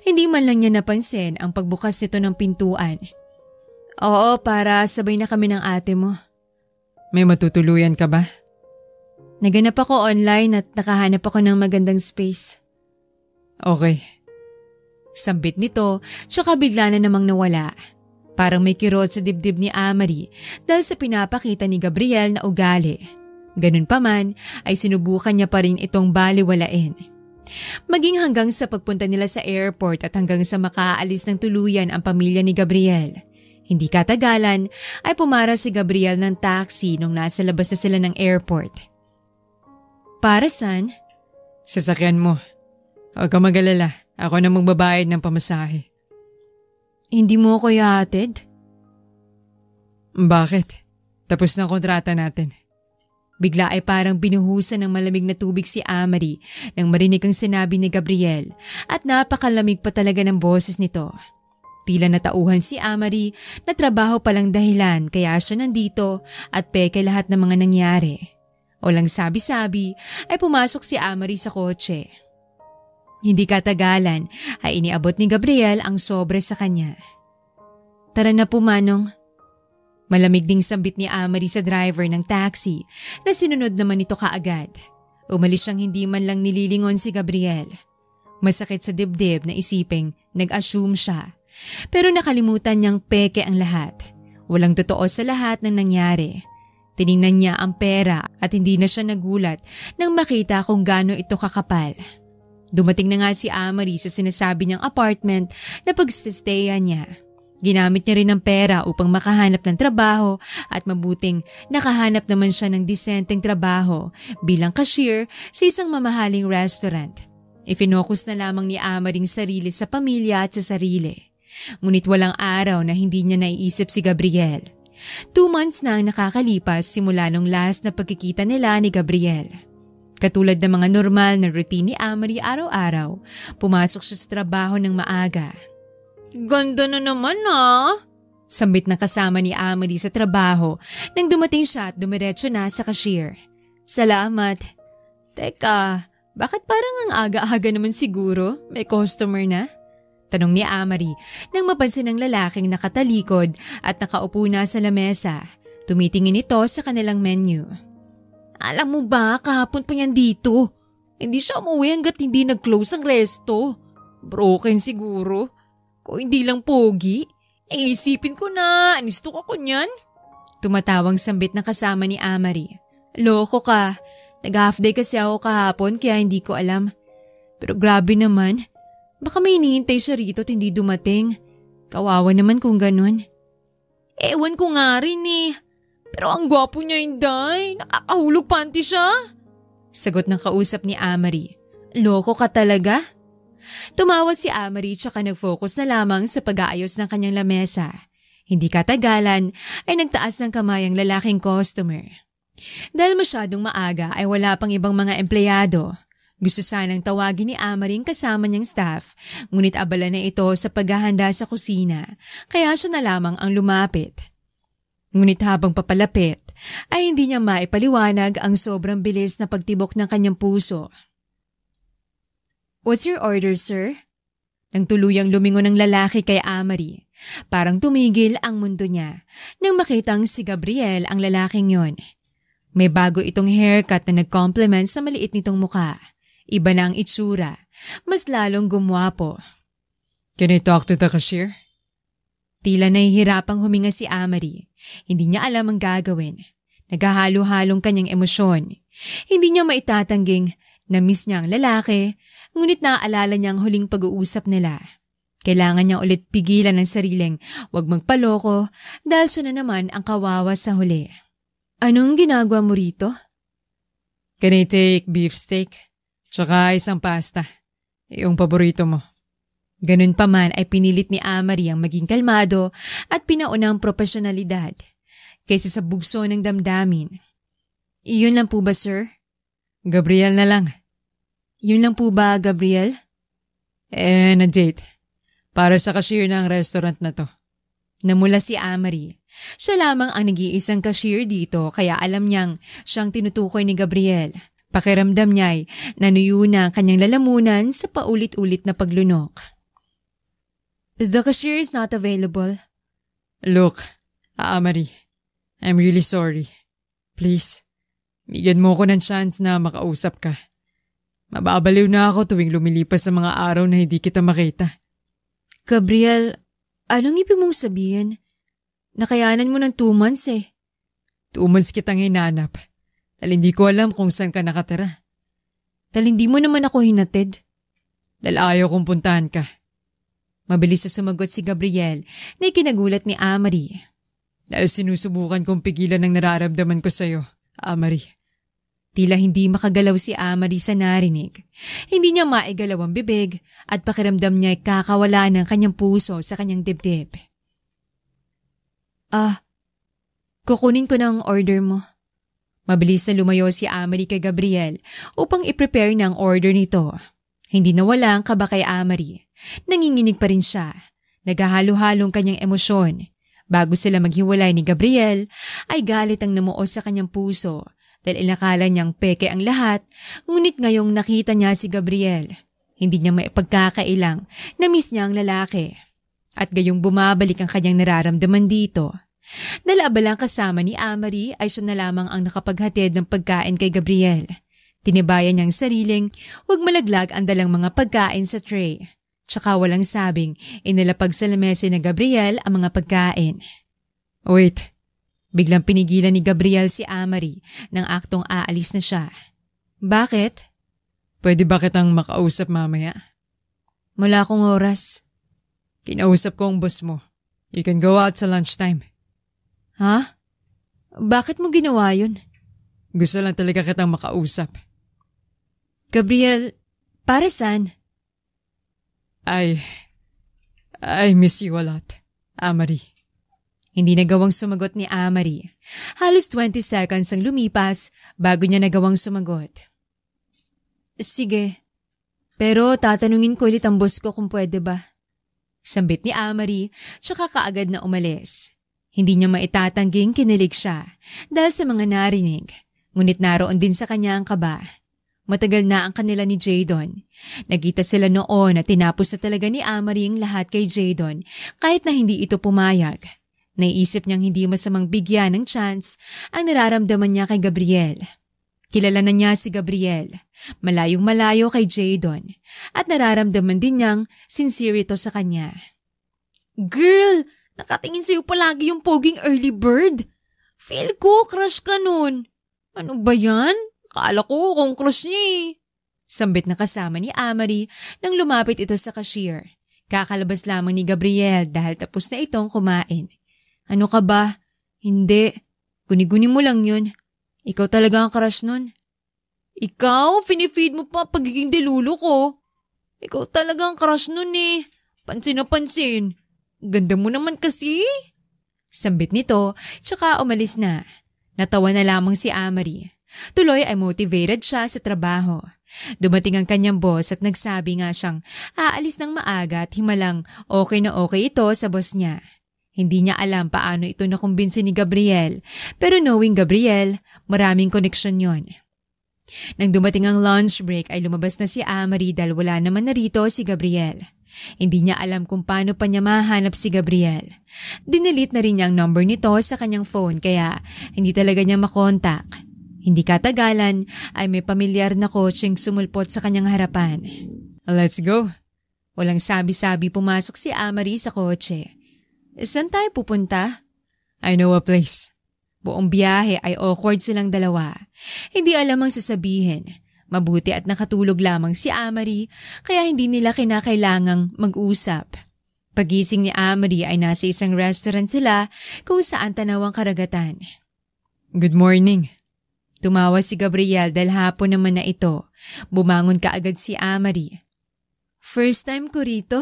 A: Hindi man lang niya napansin ang pagbukas nito ng pintuan. Oo, para sabay na kami ng ate mo.
B: May matutuluyan ka ba?
A: Naganap ako online at nakahanap ako ng magandang space.
B: Okay.
A: Sambit nito, tsaka bigla na namang nawala. Parang may kirot sa dibdib ni Amari dahil sa pinapakita ni Gabriel na ugali. Ganun pa man ay sinubukan niya pa rin itong baliwalain. Maging hanggang sa pagpunta nila sa airport at hanggang sa makaalis ng tuluyan ang pamilya ni Gabriel. Hindi katagalan ay pumara si Gabriel ng taxi nung nasa labas na sila ng airport. Para saan?
B: Sasakyan mo. Huwag ka mag-alala. Ako na magbabayad ng pamasahe.
A: Hindi mo ako ihahatid?
B: Bakit? Tapos na ang kontrata natin.
A: Bigla ay parang binuhusan ng malamig na tubig si Amari nang marinig ang sinabi ni Gabriel at napakalamig pa talaga ng boses nito. Tila natauhan si Amari na trabaho palang dahilan kaya siya nandito at peke lahat ng mga nangyari. Walang sabi-sabi ay pumasok si Amari sa kotse. Hindi katagalan ay iniabot ni Gabriel ang sobre sa kanya. Tara na po, Manong. Malamig ding sambit ni Amari sa driver ng taxi na sinunod naman ito kaagad. Umalis siyang hindi man lang nililingon si Gabriel. Masakit sa dibdib na isiping nag-assume siya. Pero nakalimutan niyang peke ang lahat. Walang totoo sa lahat ng nangyari. Tiningnan niya ang pera at hindi na siya nagulat nang makita kung gaano ito kakapal. Dumating na nga si Amari sa sinasabi niyang apartment na pagsistayan niya. Ginamit niya rin ang pera upang makahanap ng trabaho at mabuting nakahanap naman siya ng disenteng trabaho bilang cashier sa isang mamahaling restaurant. Ifinokus na lamang ni Amaring sarili sa pamilya at sa sarili. Ngunit walang araw na hindi niya naiisip si Gabriel. 2 months na ang nakakalipas simula nung last na pagkikita nila ni Gabriel. Katulad ng mga normal na routine ni Amari araw-araw, pumasok siya sa trabaho ng maaga. "Ganda na naman Sambit na kasama ni Amari sa trabaho nang dumating siya at dumiretso na sa cashier. "Salamat." "Teka, bakit parang ang aga-aga naman siguro? May customer na?" Tanong ni Amari nang mapansin ng lalaking nakatalikod at nakaupo na sa lamesa. Tumitingin ito sa kanilang menu. "Alam mo ba, kahapon pa yan dito. Hindi siya umuwi hanggat hindi nag-close ang resto. Broken siguro. Kung hindi lang pogi, isipin ko na, anistok ako niyan." Tumatawang sambit na kasama ni Amari. "Loko ka. Nag-half day kasi ako kahapon kaya hindi ko alam. Pero grabe naman. Baka may hinihintay siya rito at hindi dumating. Kawawa naman kung ganun." "Ewan ko nga rin Pero ang gwapo niya, Inday. Nakakahulog panty siya." Sagot ng kausap ni Amari. "Loko ka talaga?" Tumawa si Amari tsaka nag-focus na lamang sa pag-aayos ng kanyang lamesa. Hindi katagalan ay nagtaas ng kamay ang lalaking customer. Dahil masyadong maaga ay wala pang ibang mga empleyado. Gusto sanang tawagin ni Amari ang kasama niyang staff, ngunit abala na ito sa paghahanda sa kusina, kaya siya na lamang ang lumapit. Ngunit habang papalapit, ay hindi niya maipaliwanag ang sobrang bilis na pagtibok ng kanyang puso. "What's your order, sir?" Nang tuluyang lumingon ng lalaki kay Amari, parang tumigil ang mundo niya nang makitang si Gabriel ang lalaking yon. May bago itong haircut na nag-complement sa maliit nitong mukha. Iba na ang itsura, mas lalong gumwapo.
B: "Can I talk to the cashier?"
A: Tila nahihirapang huminga si Amari. Hindi niya alam ang gagawin. Naghahalo-halong kanyang emosyon. Hindi niya maitatangging na-miss niya ang lalaki, ngunit naaalala niya ang huling pag-uusap nila. Kailangan niya ulit pigilan ang sariling wag magpaloko dahil siya na naman ang kawawa sa huli. "Anong ginagawa mo rito?"
B: "Can I take beef steak? Tsaka isang pasta. Yung paborito mo."
A: Ganun pa man ay pinilit ni Amari ang maging kalmado at pinaunang profesionalidad kaysa sa bugso ng damdamin. "Iyon lang po ba, sir?"
B: "Gabriel na lang."
A: "Yun lang po ba, Gabriel?"
B: Na date. Para sa cashier ng restaurant na to."
A: Namula si Amari. Siya lamang ang nag-iisang cashier dito kaya alam niyang siyang tinutukoy ni Gabriel. Pakiramdam niya ay nanuyo na ang kanyang lalamunan sa paulit-ulit na paglunok. "The cashier is not available."
B: "Look, Amari, I'm really sorry. Please, bigyan mo ko ng chance na makausap ka. Mababaliw na ako tuwing lumilipas sa mga araw na hindi kita makita."
A: "Gabriel, anong ibig mong sabihin? Nakayanan mo ng 2 months
B: 2 months kitang hinanap. Dahil hindi ko alam kung saan ka nakatira.
A: Dahil hindi mo naman ako hinatid."
B: "Dahil ayaw kong puntahan ka."
A: Mabilis na sumagot si Gabriel na ikinagulat ni Amari.
B: "Dahil sinusubukan kong pigilan ang nararamdaman ko sa'yo, Amari."
A: Tila hindi makagalaw si Amari sa narinig. Hindi niya maigalaw ang bibig at pakiramdam niya ay kakawala ng kanyang puso sa kanyang dibdib. Kukunin ko na ang order mo." Mabilis na lumayo si Amari kay Gabriel upang i-prepare na ang order nito. Hindi nawala ang kaba kay Amari. Nanginginig pa rin siya. Naghahalo-halong kanyang emosyon. Bago sila maghiwalay ni Gabriel, ay galit ang namuo sa kanyang puso dahil inakala niyang peke ang lahat, ngunit ngayong nakita niya si Gabriel, hindi niya maipagkakailang na miss niya ang lalaki. At gayong bumabalik ang kanyang nararamdaman dito. Dahil abalang kasama ni Amari ay siya na lamang ang nakapaghatid ng pagkain kay Gabriel. Tinibayan niyang sariling huwag malaglag ang dalang mga pagkain sa tray. Tsaka walang sabing inilapag sa lamesa ni Gabriel ang mga pagkain.
B: "Wait."
A: Biglang pinigilan ni Gabriel si Amari nang aktong aalis na siya. "Bakit?"
B: "Pwede ba kitang makausap mamaya?"
A: "Wala akong oras."
B: "Kinausap ko ang boss mo. You can go out sa lunchtime."
A: "Ha? Bakit mo ginawa yun?"
B: "Gusto lang talaga kitang makausap."
A: "Gabriel, Para saan?
B: I miss you a lot, Amari.
A: Hindi nagawang sumagot ni Amari. Halos 20 seconds ang lumipas bago niya nagawang sumagot. Sige, pero tatanungin ko ulit ang boss ko kung pwede ba? Sambit ni Amari, tsaka kaagad na umalis. Hindi niya maitatangging kinilig siya dahil sa mga narinig, ngunit naroon din sa kanya ang kaba. Matagal na ang kanila ni Jadon. Nagkita sila noon at tinapos na talaga ni Amari ang lahat kay Jadon kahit na hindi ito pumayag. Naisip niyang hindi masamang bigyan ng chance ang nararamdaman niya kay Gabriel. Kilala na niya si Gabriel, malayong malayo kay Jadon, at nararamdaman din niyang sincere ito sa kanya. Girl, nakatingin sa'yo palagi yung poging early bird. Feel ko crush ka nun. Ano ba yan? Akala ko kung crush niya eh. Sambit na kasama ni Amari nang lumapit ito sa cashier. Kakalabas lamang ni Gabriel dahil tapos na itong kumain. Ano ka ba? Hindi. Guni-guni mo lang yun. Ikaw talaga ang crush nun. Ikaw, finifeed mo pa pagiging dilulo ko. Ikaw talaga ang crush nun eh. Pansin na pansin. Ganda mo naman kasi. Sambit nito, tsaka umalis na. Natawa na lamang si Amari. Tuloy ay motivated siya sa trabaho. Dumating ang kanyang boss at nagsabi nga siyang aalis ng maaga at himalang okay na okay ito sa boss niya. Hindi niya alam paano ito nakumbinsi ni Gabriel, pero knowing Gabriel, maraming koneksyon yon. Nang dumating ang lunch break ay lumabas na si Amari dahil wala naman narito si Gabriel. Hindi niya alam kung paano pa niya mahanap si Gabriel. Dinilit na rin niya ang number nito sa kanyang phone kaya hindi talaga niya makontak. Hindi katagalan ay may pamilyar na kotseng sumulpot sa kanyang harapan.
B: Let's go.
A: Walang sabi-sabi pumasok si Amari sa kotse. Saan tayo pupunta?
B: I know a place.
A: Buong biyahe ay awkward silang dalawa. Hindi alam ang sasabihin. Mabuti at nakatulog lamang si Amari kaya hindi nila kinakailangang mag-usap. Pagising ni Amari ay nasa isang restaurant sila kung saan tanaw ang karagatan.
B: Good morning.
A: Tumawa si Gabriel dahil hapon naman na ito. Bumangon kaagad si Amari. First time ko rito?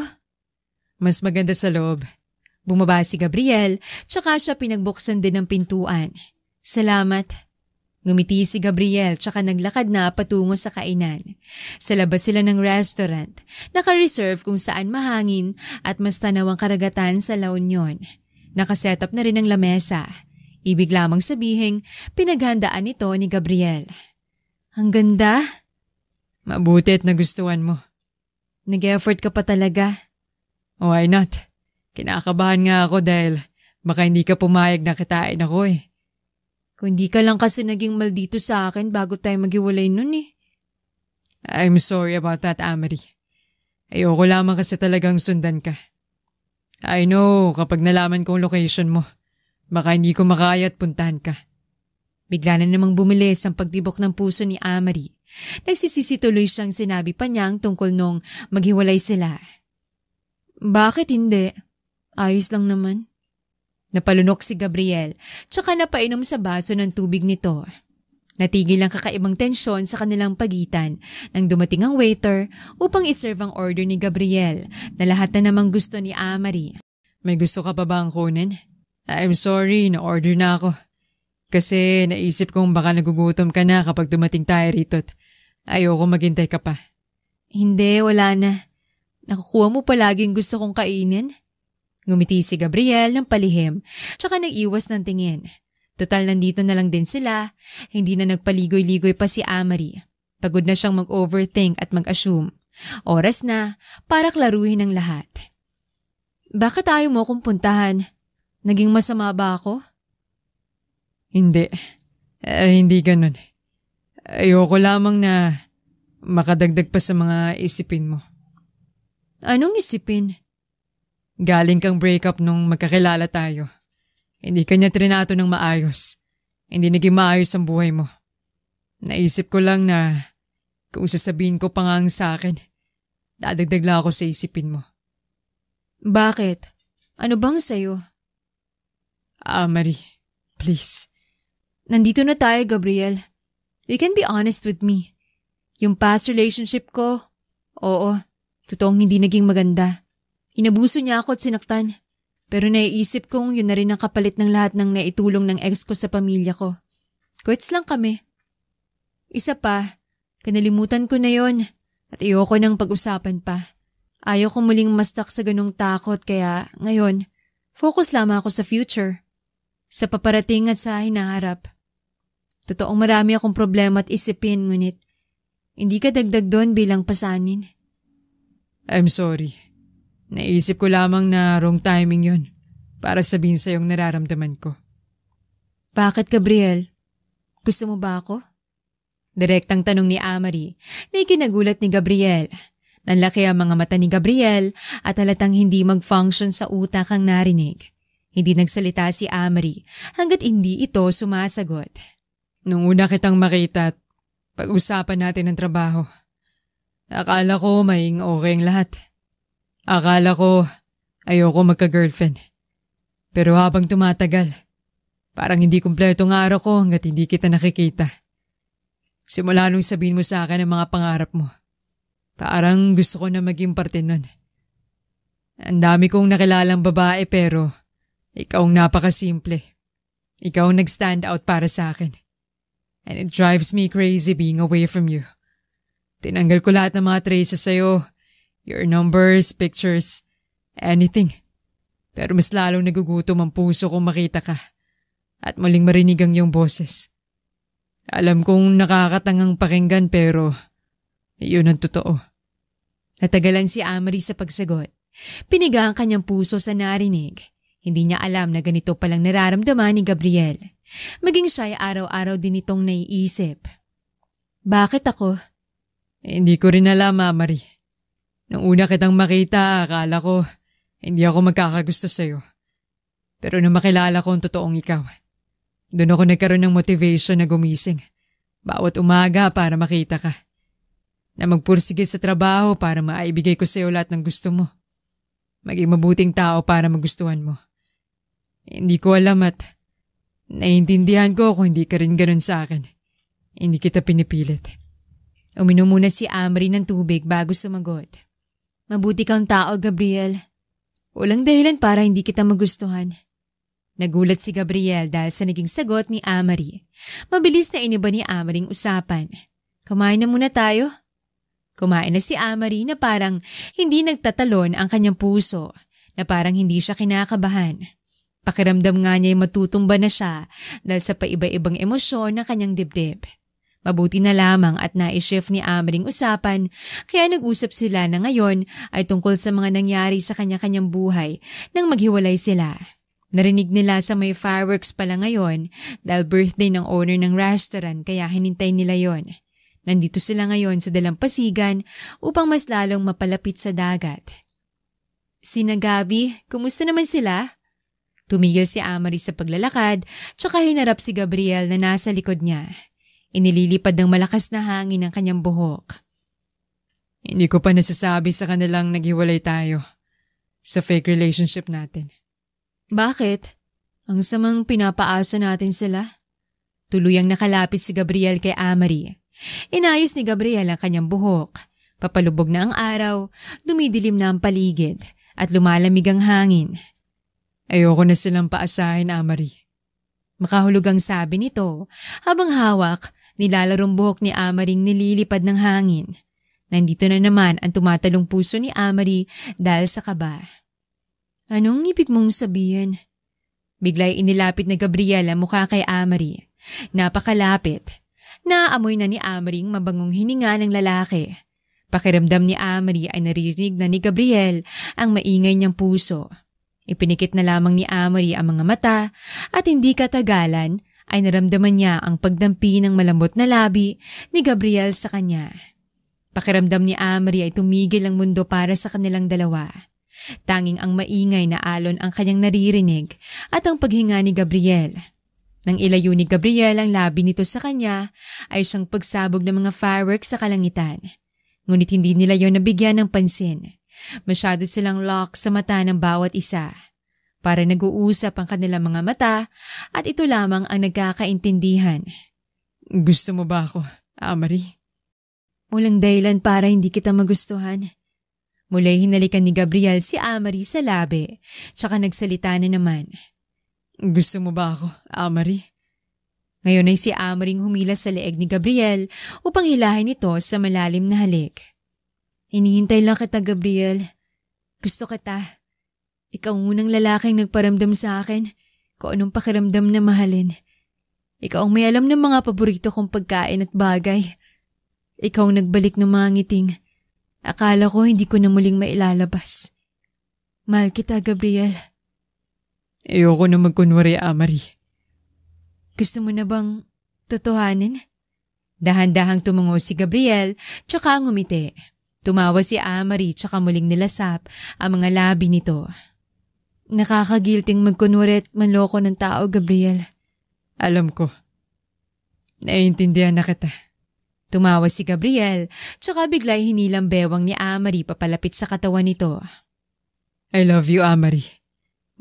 B: Mas maganda sa loob.
A: Bumaba si Gabriel, tsaka siya pinagbuksan din ng pintuan. Salamat. Ngumiti si Gabriel tsaka naglakad na patungo sa kainan. Sa labas sila ng restaurant, naka-reserve kung saan mahangin at mas tanaw ang karagatan sa La Union. Nakaset up na rin ang lamesa. Ibig lamang sabihing pinaghandaan ito ni Gabriel. Ang ganda.
B: Mabuti at nagustuhan mo.
A: Nag-effort ka pa talaga.
B: Why not? Kinakabahan nga ako dahil baka hindi ka pumayag na kitain ako eh.
A: Kung di ka lang kasi naging maldito sa akin bago tayo maghiwalay nun eh.
B: I'm sorry about that, Amari. Ayoko lamang kasi talagang sundan ka. I know kapag nalaman ko ang location mo, baka hindi ko makaya at puntahan ka.
A: Bigla na namang bumilis ang pagtibok ng puso ni Amari. Nagsisisi tuloy siyang sinabi pa niyang tungkol nung maghiwalay sila. Bakit hindi? Ayos lang naman. Napalunok si Gabriel, tsaka napainom sa baso ng tubig nito. Natigil ang kakaibang tensyon sa kanilang pagitan nang dumating ang waiter upang iserve ang order ni Gabriel na lahat na namang gusto ni Amari.
B: May gusto ka pa ba ang kunin? I'm sorry, na-order na ako. Kasi naisip kong baka nagugutom ka na kapag dumating tayo rito at ayoko maghintay ka pa.
A: Hindi, wala na. Nakukuha mo palaging gusto kong kainin? Ngumiti si Gabriel ng palihim, tsaka nag-iwas ng tingin. Total nandito na lang din sila, hindi na nagpaligoy-ligoy pa si Amari. Pagod na siyang mag-overthink at mag-assume. Oras na para klaruhin ang lahat. Bakit ayaw mo akong puntahan? Naging masama ba ako?
B: Hindi. Hindi ganun. Ayoko lamang na makadagdag pa sa mga isipin mo.
A: Anong isipin?
B: Galing kang breakup nung magkakilala tayo. Hindi kanya trinato ng maayos. Hindi naging maayos ang buhay mo. Naisip ko lang na kung sasabihin ko pa nga ang sa akin, dadagdag lang ako sa isipin mo.
A: Bakit? Ano bang sayo?
B: Amari, please.
A: Nandito na tayo, Gabriel. You can be honest with me. Yung past relationship ko, Oo, totoong hindi naging maganda. Inabuso niya ako at sinaktan. Pero naiisip kong yun na rin ang kapalit ng lahat ng naitulong ng ex ko sa pamilya ko. Quits lang kami. Isa pa, kanalimutan ko na yon at ayoko nang pag-usapan pa. Ayaw ko muling mastak sa ganong takot kaya ngayon, focus lamang ako sa future. Sa paparating at sa hinaharap. Totoong marami akong problema at isipin ngunit hindi ka dagdag doon bilang pasanin.
B: I'm sorry. Naisip ko lamang na wrong timing yon para sabihin sa yung nararamdaman ko.
A: Bakit, Gabriel? Gusto mo ba ako?
B: Direktang tanong ni Amari na ikinagulat ni Gabriel. Nanlaki ang mga mata ni Gabriel at halatang hindi mag-function sa utak ang narinig. Hindi nagsalita si Amari hanggat hindi ito sumasagot. Nung una kitang makita at pag-usapan natin ang trabaho, akala ko maing okay ang lahat. Akala ko ayoko magka-girlfriend. Pero habang tumatagal, parang hindi kumpleto ang araw ko hanggat hindi kita nakikita. Simula nung sabihin mo sa akin ang mga pangarap mo, parang gusto ko na maging parte nun. Ang dami kong nakilalang babae pero ikaw ang napakasimple. Ikaw ang nag-stand out para sa akin. And it drives me crazy being away from you. Tinanggal ko lahat ng mga traces sa'yo, your numbers, pictures, anything. Pero mas lalong nagugutom ang puso kung makita ka at muling marinig ang iyong boses. Alam kong nakakatangang pakinggan pero yun ang totoo.
A: Natagalan si Amari sa pagsagot. Piniga ang kanyang puso sa narinig. Hindi niya alam na ganito palang nararamdaman ni Gabriel. Maging siya ay araw-araw din itong naiisip. Bakit ako?
B: Hindi ko rin alam, Amari. Nung una kitang makita, akala ko hindi ako magkakagusto sa'yo. Pero nung makilala ko ang totoong ikaw, doon ako nagkaroon ng motivation na gumising. Bawat umaga para makita ka. Na magpursige sa trabaho para maibigay ko sa'yo lahat ng gusto mo. Maging mabuting tao para magustuhan mo. Hindi ko alam at naiintindihan ko kung hindi ka rin ganun sa akin. Hindi kita pinipilit.
A: Uminom muna si Amari ng tubig bago sumagot. Mabuti kang tao, Gabriel. Walang dahilan para hindi kita magustuhan. Nagulat si Gabriel dahil sa naging sagot ni Amari. Mabilis na iniba ni Amari ang usapan. Kumain na muna tayo. Kumain na si Amari na parang hindi nagtatalon ang kanyang puso, na parang hindi siya kinakabahan. Pakiramdam nga niya ay matutumba na siya dahil sa paiba-ibang emosyon ng kanyang dibdib. Mabuti na lamang at na-shift ni Amring usapan kaya nag-usap sila na ngayon ay tungkol sa mga nangyari sa kanya-kanyang buhay nang maghiwalay sila. Narinig nila sa may fireworks pala ngayon dahil birthday ng owner ng restaurant kaya hinintay nila yon. Nandito sila ngayon sa dalampasigan upang mas lalong mapalapit sa dagat. Sina Gabi, kumusta naman sila? Tumigil si Amari sa paglalakad tsaka hinarap si Gabriel na nasa likod niya. Inililipad ng malakas na hangin ang kanyang buhok.
B: Hindi ko pa nasasabi sa kanilang naghiwalay tayo sa fake relationship natin.
A: Bakit? Ang samang pinapaasa natin sila? Tuluyang nakalapit si Gabriel kay Amari. Inayos ni Gabriel ang kanyang buhok. Papalubog na ang araw, dumidilim na ang paligid at lumalamig ang hangin.
B: Ayoko na silang paasahin, Amari.
A: Makahulog ang sabi nito habang hawak, nilalarong buhok ni Amaring nililipad ng hangin. Nandito na naman ang tumatalong puso ni Amari dahil sa kaba. Anong ibig mong sabihin? Bigla'y inilapit na Gabriel ang mukha kay Amari. Napakalapit. Naamoy na ni Amari ang mabangong hininga ng lalaki. Pakiramdam ni Amari ay naririnig na ni Gabriel ang maingay niyang puso. Ipinikit na lamang ni Amari ang mga mata at hindi katagalan ay naramdaman niya ang pagdampi ng malambot na labi ni Gabriel sa kanya. Pakiramdam ni Amari ay tumigil ang mundo para sa kanilang dalawa. Tanging ang maingay na alon ang kanyang naririnig at ang paghinga ni Gabriel. Nang ilayo ni Gabriel ang labi nito sa kanya ay siyang pagsabog ng mga fireworks sa kalangitan. Ngunit hindi nila yon nabigyan ng pansin. Masyado silang lock sa mata ng bawat isa. Para nag-uusap ang kanilang mga mata at ito lamang ang nagkakaintindihan.
B: Gusto mo ba ako, Amari?
A: Walang dahilan para hindi kita magustuhan. Mula'y hinalikan ni Gabriel si Amari sa labi, tsaka nagsalita na naman.
B: Gusto mo ba ako, Amari?
A: Ngayon ay si Amaring humila sa leeg ni Gabriel upang hilahin ito sa malalim na halik. Hinihintay lang kita, Gabriel. Gusto kita. Ikaw ang unang lalaking nagparamdam sa akin kung anong pakiramdam na mahalin. Ikaw ang may alam ng mga paborito kong pagkain at bagay. Ikaw ang nagbalik ng mga ngiting. Akala ko hindi ko na muling mailalabas. Mahal kita, Gabriel.
B: Ayoko na magkunwari, Amari.
A: Gusto mo na bang totohanin? Dahan-dahang tumungo si Gabriel, tsaka ngumiti. Tumawa si Amari tsaka muling nilasap ang mga labi nito. Nakakagilting magkunwari at manloko ng tao, Gabriel.
B: Alam ko. Naiintindihan na kita.
A: Tumawa si Gabriel, tsaka bigla'y hinilang bewang ni Amari papalapit sa katawan nito.
B: I love you, Amari.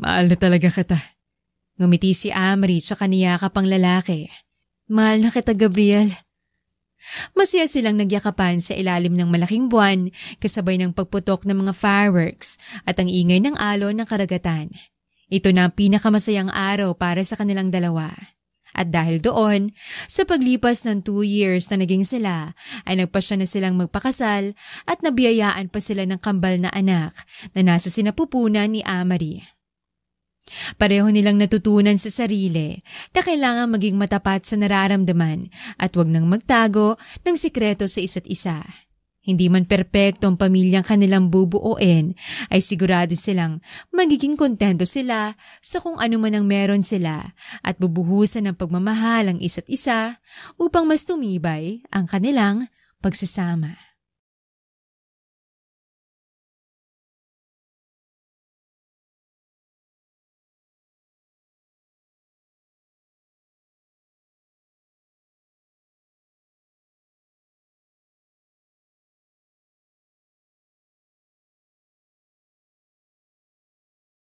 B: Mahal na talaga kita.
A: Ngumiti si Amari tsaka niyakap ang lalaki. Mahal na kita, Gabriel. Masaya silang nagyakapan sa ilalim ng malaking buwan kasabay ng pagputok ng mga fireworks at ang ingay ng alon ng karagatan. Ito na ang pinakamasayang araw para sa kanilang dalawa. At dahil doon, sa paglipas ng 2 years na naging sila, ay nagpasya na silang magpakasal at nabiyayaan pa sila ng kambal na anak na nasa sinapupunan ni Amari. Pareho nilang natutunan sa sarili na kailangan maging matapat sa nararamdaman at wag nang magtago ng sikreto sa isa't isa. Hindi man perpekto ang pamilyang kanilang bubuuin, ay sigurado silang magiging kontento sila sa kung ano man ang meron sila at bubuhusan ng pagmamahal ang isa't isa upang mas tumibay ang kanilang pagsasama.